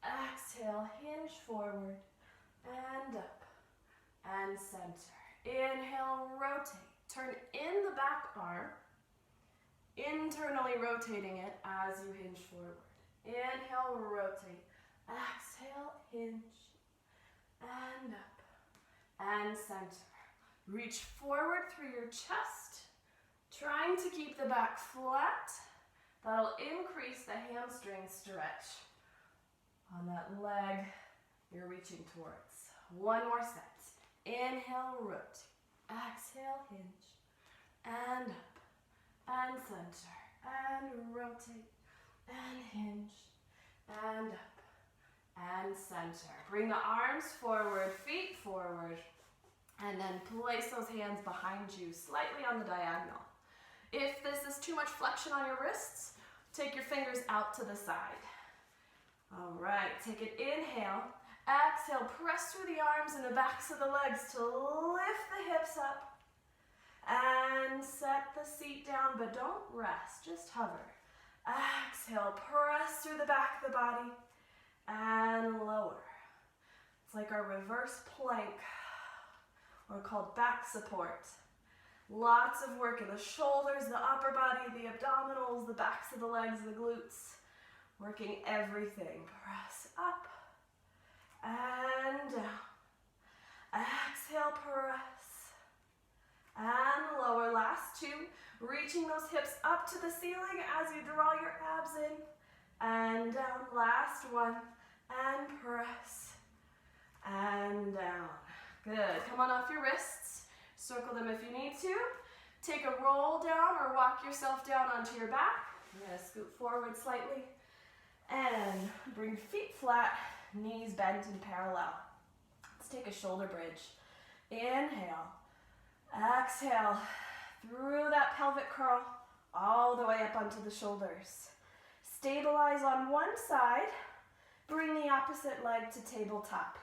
Exhale, hinge forward and up and center. Inhale, rotate. Turn in the back arm, internally rotating it as you hinge forward. Inhale, rotate. Exhale, hinge and up and center. Reach forward through your chest, trying to keep the back flat. That'll increase the hamstring stretch on that leg you're reaching towards. One more set. Inhale, rotate. Exhale, hinge. and up, and center, and rotate, and hinge, and up, and center. Bring the arms forward, feet forward, and then place those hands behind you, slightly on the diagonal. If this is too much flexion on your wrists, take your fingers out to the side. All right, take it, inhale. Exhale, press through the arms and the backs of the legs to lift the hips up. And set the seat down, but don't rest, just hover. Exhale, press through the back of the body and lower. It's like our reverse plank, or called back support. Lots of work in the shoulders, the upper body, the abdominals, the backs of the legs, the glutes. Working everything. Press up and down. Exhale, press. And lower, last two. Reaching those hips up to the ceiling as you draw your abs in. And down, last one. And press. And down. Good, come on off your wrists. Circle them if you need to. Take a roll down or walk yourself down onto your back. You're gonna scoot forward slightly. And bring feet flat, knees bent and parallel. Let's take a shoulder bridge. Inhale. Exhale. Through that pelvic curl, all the way up onto the shoulders. Stabilize on one side. Bring the opposite leg to tabletop.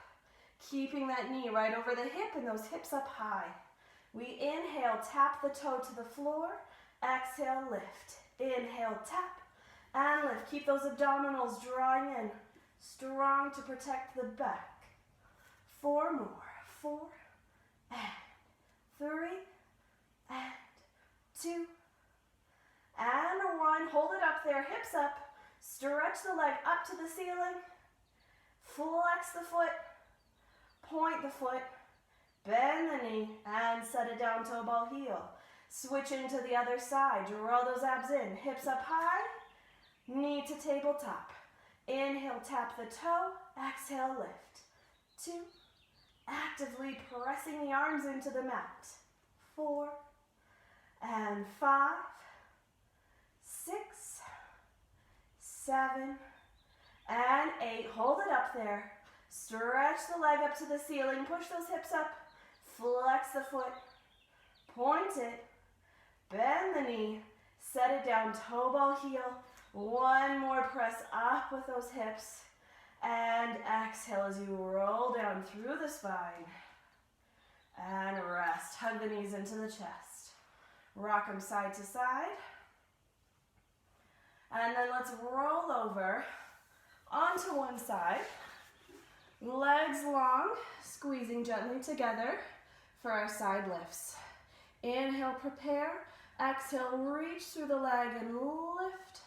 Keeping that knee right over the hip and those hips up high. We inhale, tap the toe to the floor. Exhale, lift. Inhale, tap. And lift. Keep those abdominals drawing in. Strong to protect the back. 4 more. 4 and 3 and 2 and 1. Hold it up there. Hips up. Stretch the leg up to the ceiling. Flex the foot. Point the foot. Bend the knee and set it down, toe ball heel. Switch into the other side. Draw those abs in. Hips up high. Knee to tabletop. Inhale, tap the toe. Exhale, lift. 2. Actively pressing the arms into the mat. 4 and 5, 6, 7, and 8. Hold it up there. Stretch the leg up to the ceiling. Push those hips up. Flex the foot. Point it. Bend the knee. Set it down, toe ball heel. 1 more press up with those hips. And exhale as you roll down through the spine. And rest. Hug the knees into the chest. Rock them side to side. And then let's roll over onto one side. Legs long, squeezing gently together for our side lifts. Inhale, prepare. Exhale, reach through the leg and lift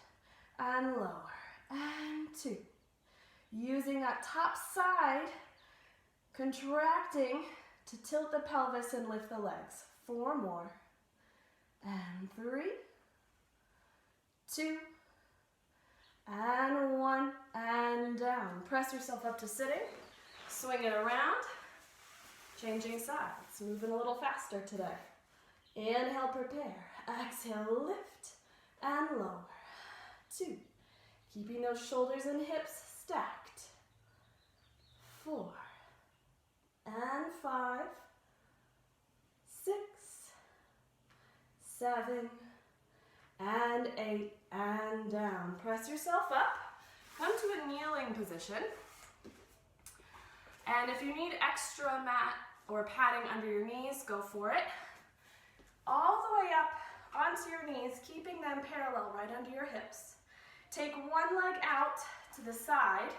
and lower. And 2. Using that top side, contracting to tilt the pelvis and lift the legs. 4 more. And 3, 2, and 1, and down. Press yourself up to sitting. Swing it around. Changing sides. Moving a little faster today. Inhale, prepare. Exhale, lift and lower. 2. Keeping those shoulders and hips stacked. 4 and 5, 6, 7, and 8, and down. Press yourself up. Come to a kneeling position. And if you need extra mat or padding under your knees, go for it. All the way up onto your knees, keeping them parallel right under your hips. Take one leg out to the side.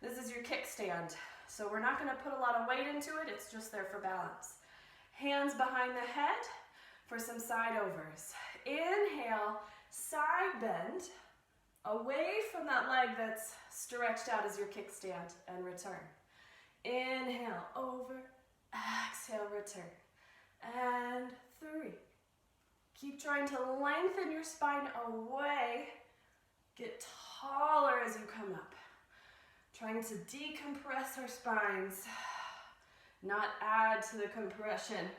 This is your kickstand. So we're not going to put a lot of weight into it. It's just there for balance. Hands behind the head for some side overs. Inhale, side bend, away from that leg that's stretched out as your kickstand, and return. Inhale, over, exhale, return. And 3. Keep trying to lengthen your spine away. Get taller as you come up. Trying to decompress our spines, not add to the compression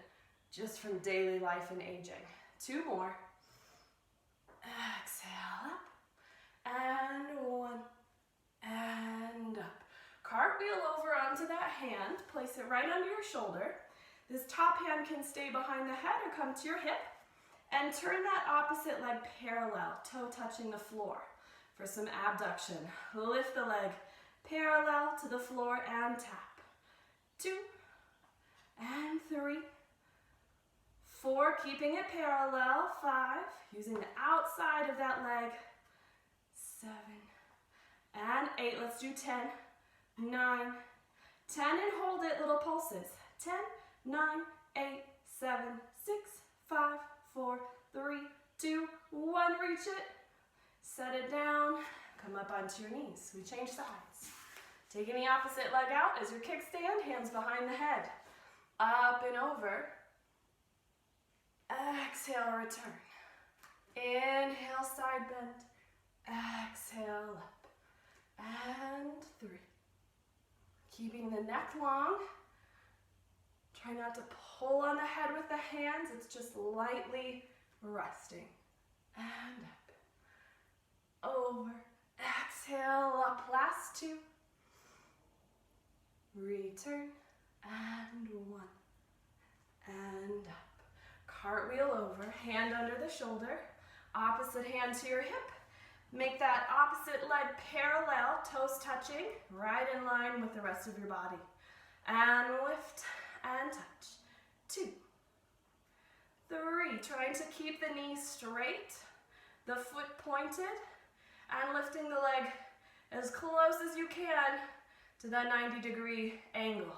just from daily life and aging. 2 more. Exhale up. And 1. And up. Cartwheel over onto that hand. Place it right under your shoulder. This top hand can stay behind the head or come to your hip. And turn that opposite leg parallel, toe touching the floor for some abduction. Lift the leg parallel to the floor and tap. 2 and 3. 4, keeping it parallel. 5, using the outside of that leg. 7 and 8. Let's do 10, 9, 10, and hold it, little pulses. 10, 9, 8, 7, 6, 5, 4, 3, 2, 1. Reach it. Set it down. Come up onto your knees. We change sides. Taking the opposite leg out as your kickstand, hands behind the head. Up and over. Exhale, return. Inhale, side bend. Exhale, up. And 3. Keeping the neck long. Try not to pull on the head with the hands. It's just lightly resting. And up. Over. Exhale, up. Last 2. Return. And 1. And up. Cartwheel over. Hand under the shoulder. Opposite hand to your hip. Make that opposite leg parallel, toes touching, right in line with the rest of your body. And lift and touch. 2, 3, trying to keep the knees straight, the foot pointed, and lifting the leg as close as you can to that 90-degree angle.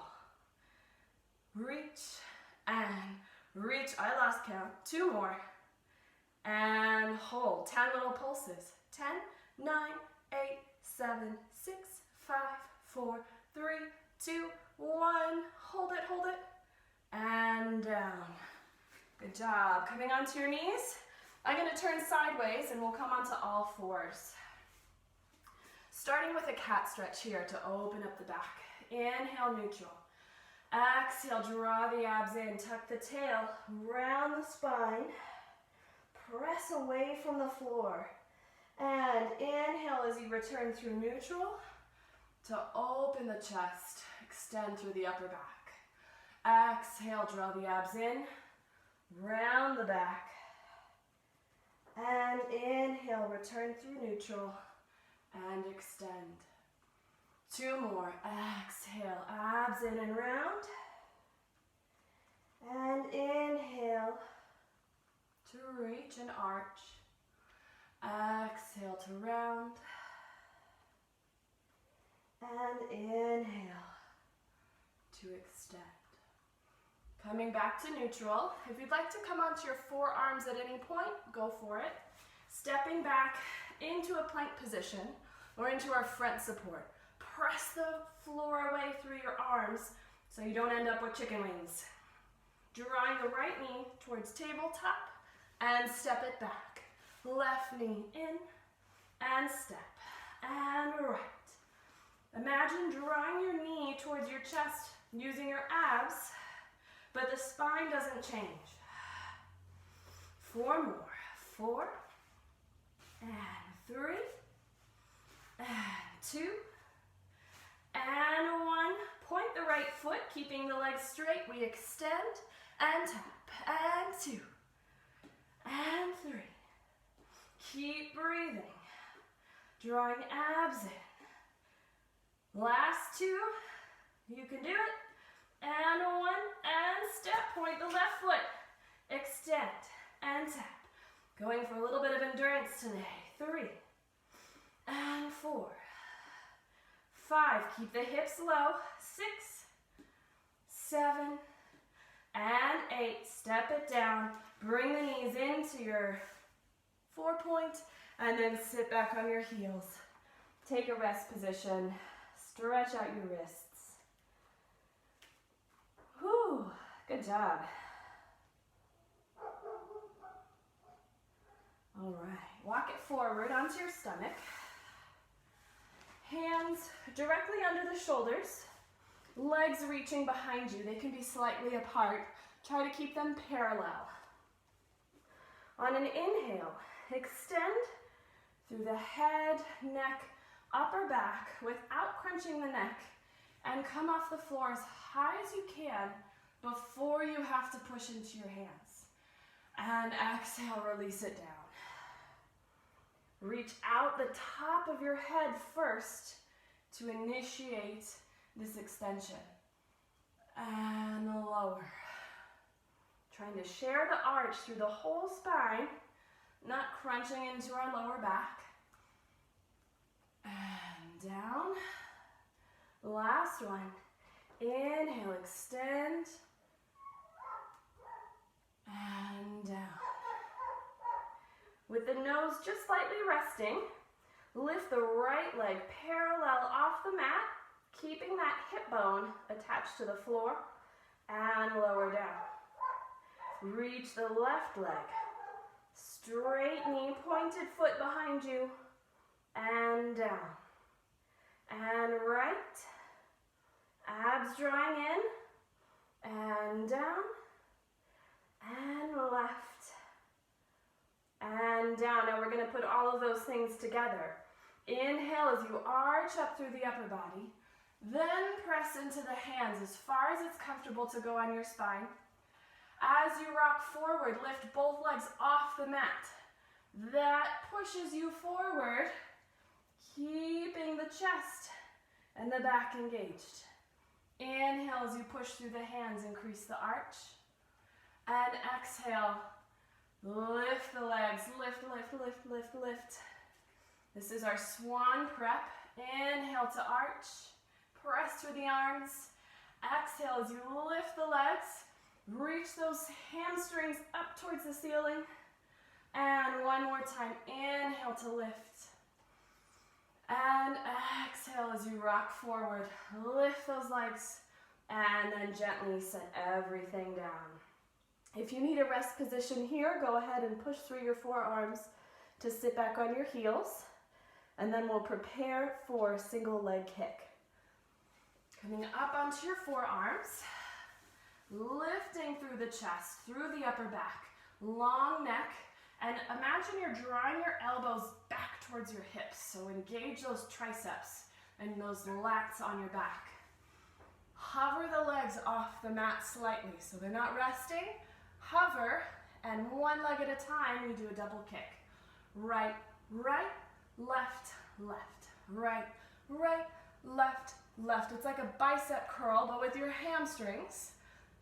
Reach and reach. I lost count. 2 more. And hold. 10 little pulses. 10, 9, 8, 7, 6, 5, 4, 3, 2, 1. Hold it, hold it. And down. Good job. Coming onto your knees. I'm going to turn sideways and we'll come onto all 4s. Starting with a cat stretch here to open up the back. Inhale, neutral. Exhale, draw the abs in. Tuck the tail, round the spine. Press away from the floor. And inhale as you return through neutral to open the chest, extend through the upper back. Exhale, draw the abs in, round the back. And inhale, return through neutral and extend. 2 more. Exhale, abs in and round. And inhale to reach and arch. Exhale to round. And inhale to extend. Coming back to neutral. If you'd like to come onto your forearms at any point, go for it. Stepping back into a plank position or into our front support. Press the floor away through your arms so you don't end up with chicken wings. Drawing the right knee towards tabletop and step it back. Left knee in and step and right. Imagine drawing your knee towards your chest using your abs, but the spine doesn't change. 4 more. 4 and 3 and 2 and 1. Point the right foot, keeping the legs straight. We extend and tap and 2 and 3. Keep breathing. Drawing abs in. Last 2. You can do it. And 1 and step. Point the left foot. Extend and tap. Going for a little bit of endurance today. 3 and 4. 5. Keep the hips low. 6, 7, and 8. Step it down. Bring the knees into your 4-point and then sit back on your heels. Take a rest position. Stretch out your wrists. Whew, good job. All right, walk it forward onto your stomach. Hands directly under the shoulders. Legs reaching behind you. They can be slightly apart. Try to keep them parallel. On an inhale, extend through the head, neck, upper back without crunching the neck, and come off the floor as high as you can before you have to push into your hands. And exhale, release it down. Reach out the top of your head first to initiate this extension. And lower. Trying to share the arch through the whole spine, not crunching into our lower back. And down. Last one. Inhale, extend. And down. With the nose just slightly resting, lift the right leg parallel off the mat, keeping that hip bone attached to the floor, and lower down. Reach the left leg. Straight knee, pointed foot behind you, and down. And right. Abs drawing in, and down, and left. And down. Now we're going to put all of those things together. Inhale as you arch up through the upper body. Then press into the hands as far as it's comfortable to go on your spine. As you rock forward, lift both legs off the mat. That pushes you forward, keeping the chest and the back engaged. Inhale as you push through the hands, increase the arch. And exhale. Lift the legs, lift, lift, lift, lift, lift. This is our swan prep. Inhale to arch, press through the arms. Exhale as you lift the legs, reach those hamstrings up towards the ceiling. And one more time, inhale to lift. And exhale as you rock forward, lift those legs, and then gently set everything down. If you need a rest position here, go ahead and push through your forearms to sit back on your heels, and then we'll prepare for a single leg kick. Coming up onto your forearms, lifting through the chest, through the upper back, long neck, and imagine you're drawing your elbows back towards your hips, so engage those triceps and those lats on your back. Hover the legs off the mat slightly, so they're not resting. Hover, and one leg at a time, we do a double kick. Right, right, left, left, right, right, left, left. It's like a bicep curl, but with your hamstrings.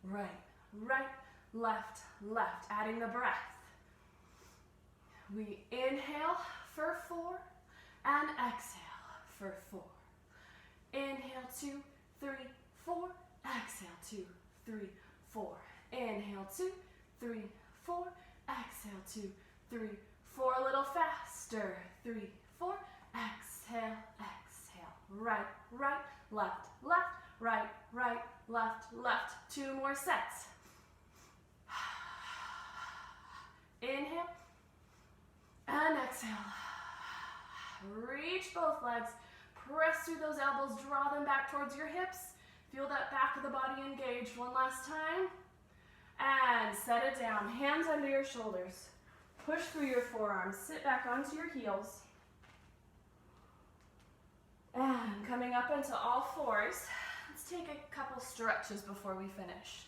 Right, right, left, left. Adding the breath. We inhale for 4 and exhale for 4. Inhale, 2, 3, 4. Exhale, 2, 3, 4. Inhale, 2, 3, 4. Exhale, 2, 3, 4. A little faster. 3, 4. Exhale, exhale. Right, right, left, left, right, right, left, left. 2 more sets. Inhale and exhale. Reach both legs. Press through those elbows. Draw them back towards your hips. Feel that back of the body engaged. One last time. And set it down. Hands under your shoulders. Push through your forearms. Sit back onto your heels. And coming up into all fours. Let's take a couple stretches before we finish.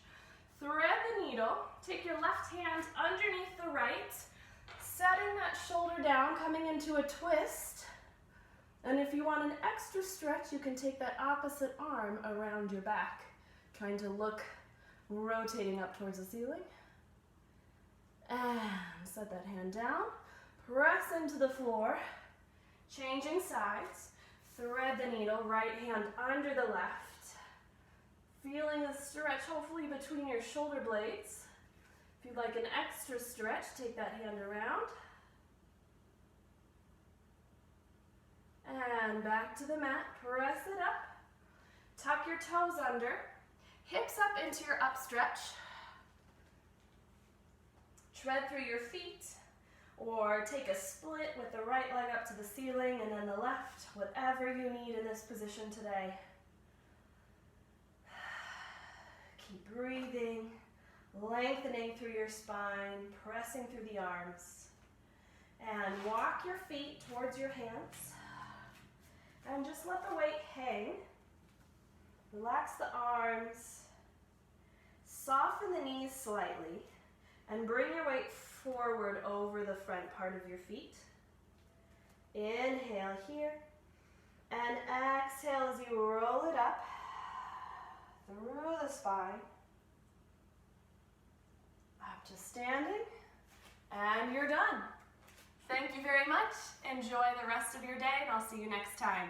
Thread the needle. Take your left hand underneath the right. Setting that shoulder down, coming into a twist. And if you want an extra stretch, you can take that opposite arm around your back. Trying to look, rotating up towards the ceiling. And set that hand down. Press into the floor. Changing sides. Thread the needle, right hand under the left. Feeling a stretch, hopefully between your shoulder blades. If you'd like an extra stretch, take that hand around. And back to the mat, press it up. Tuck your toes under. Hips up into your up stretch. Tread through your feet, or take a split with the right leg up to the ceiling and then the left, whatever you need in this position today. Keep breathing. lengthening through your spine, pressing through the arms. And walk your feet towards your hands. And just let the weight hang. Relax the arms. Soften the knees slightly. And bring your weight forward over the front part of your feet. Inhale here. And exhale as you roll it up through the spine. Up to standing. And you're done. Thank you very much. Enjoy the rest of your day, and I'll see you next time.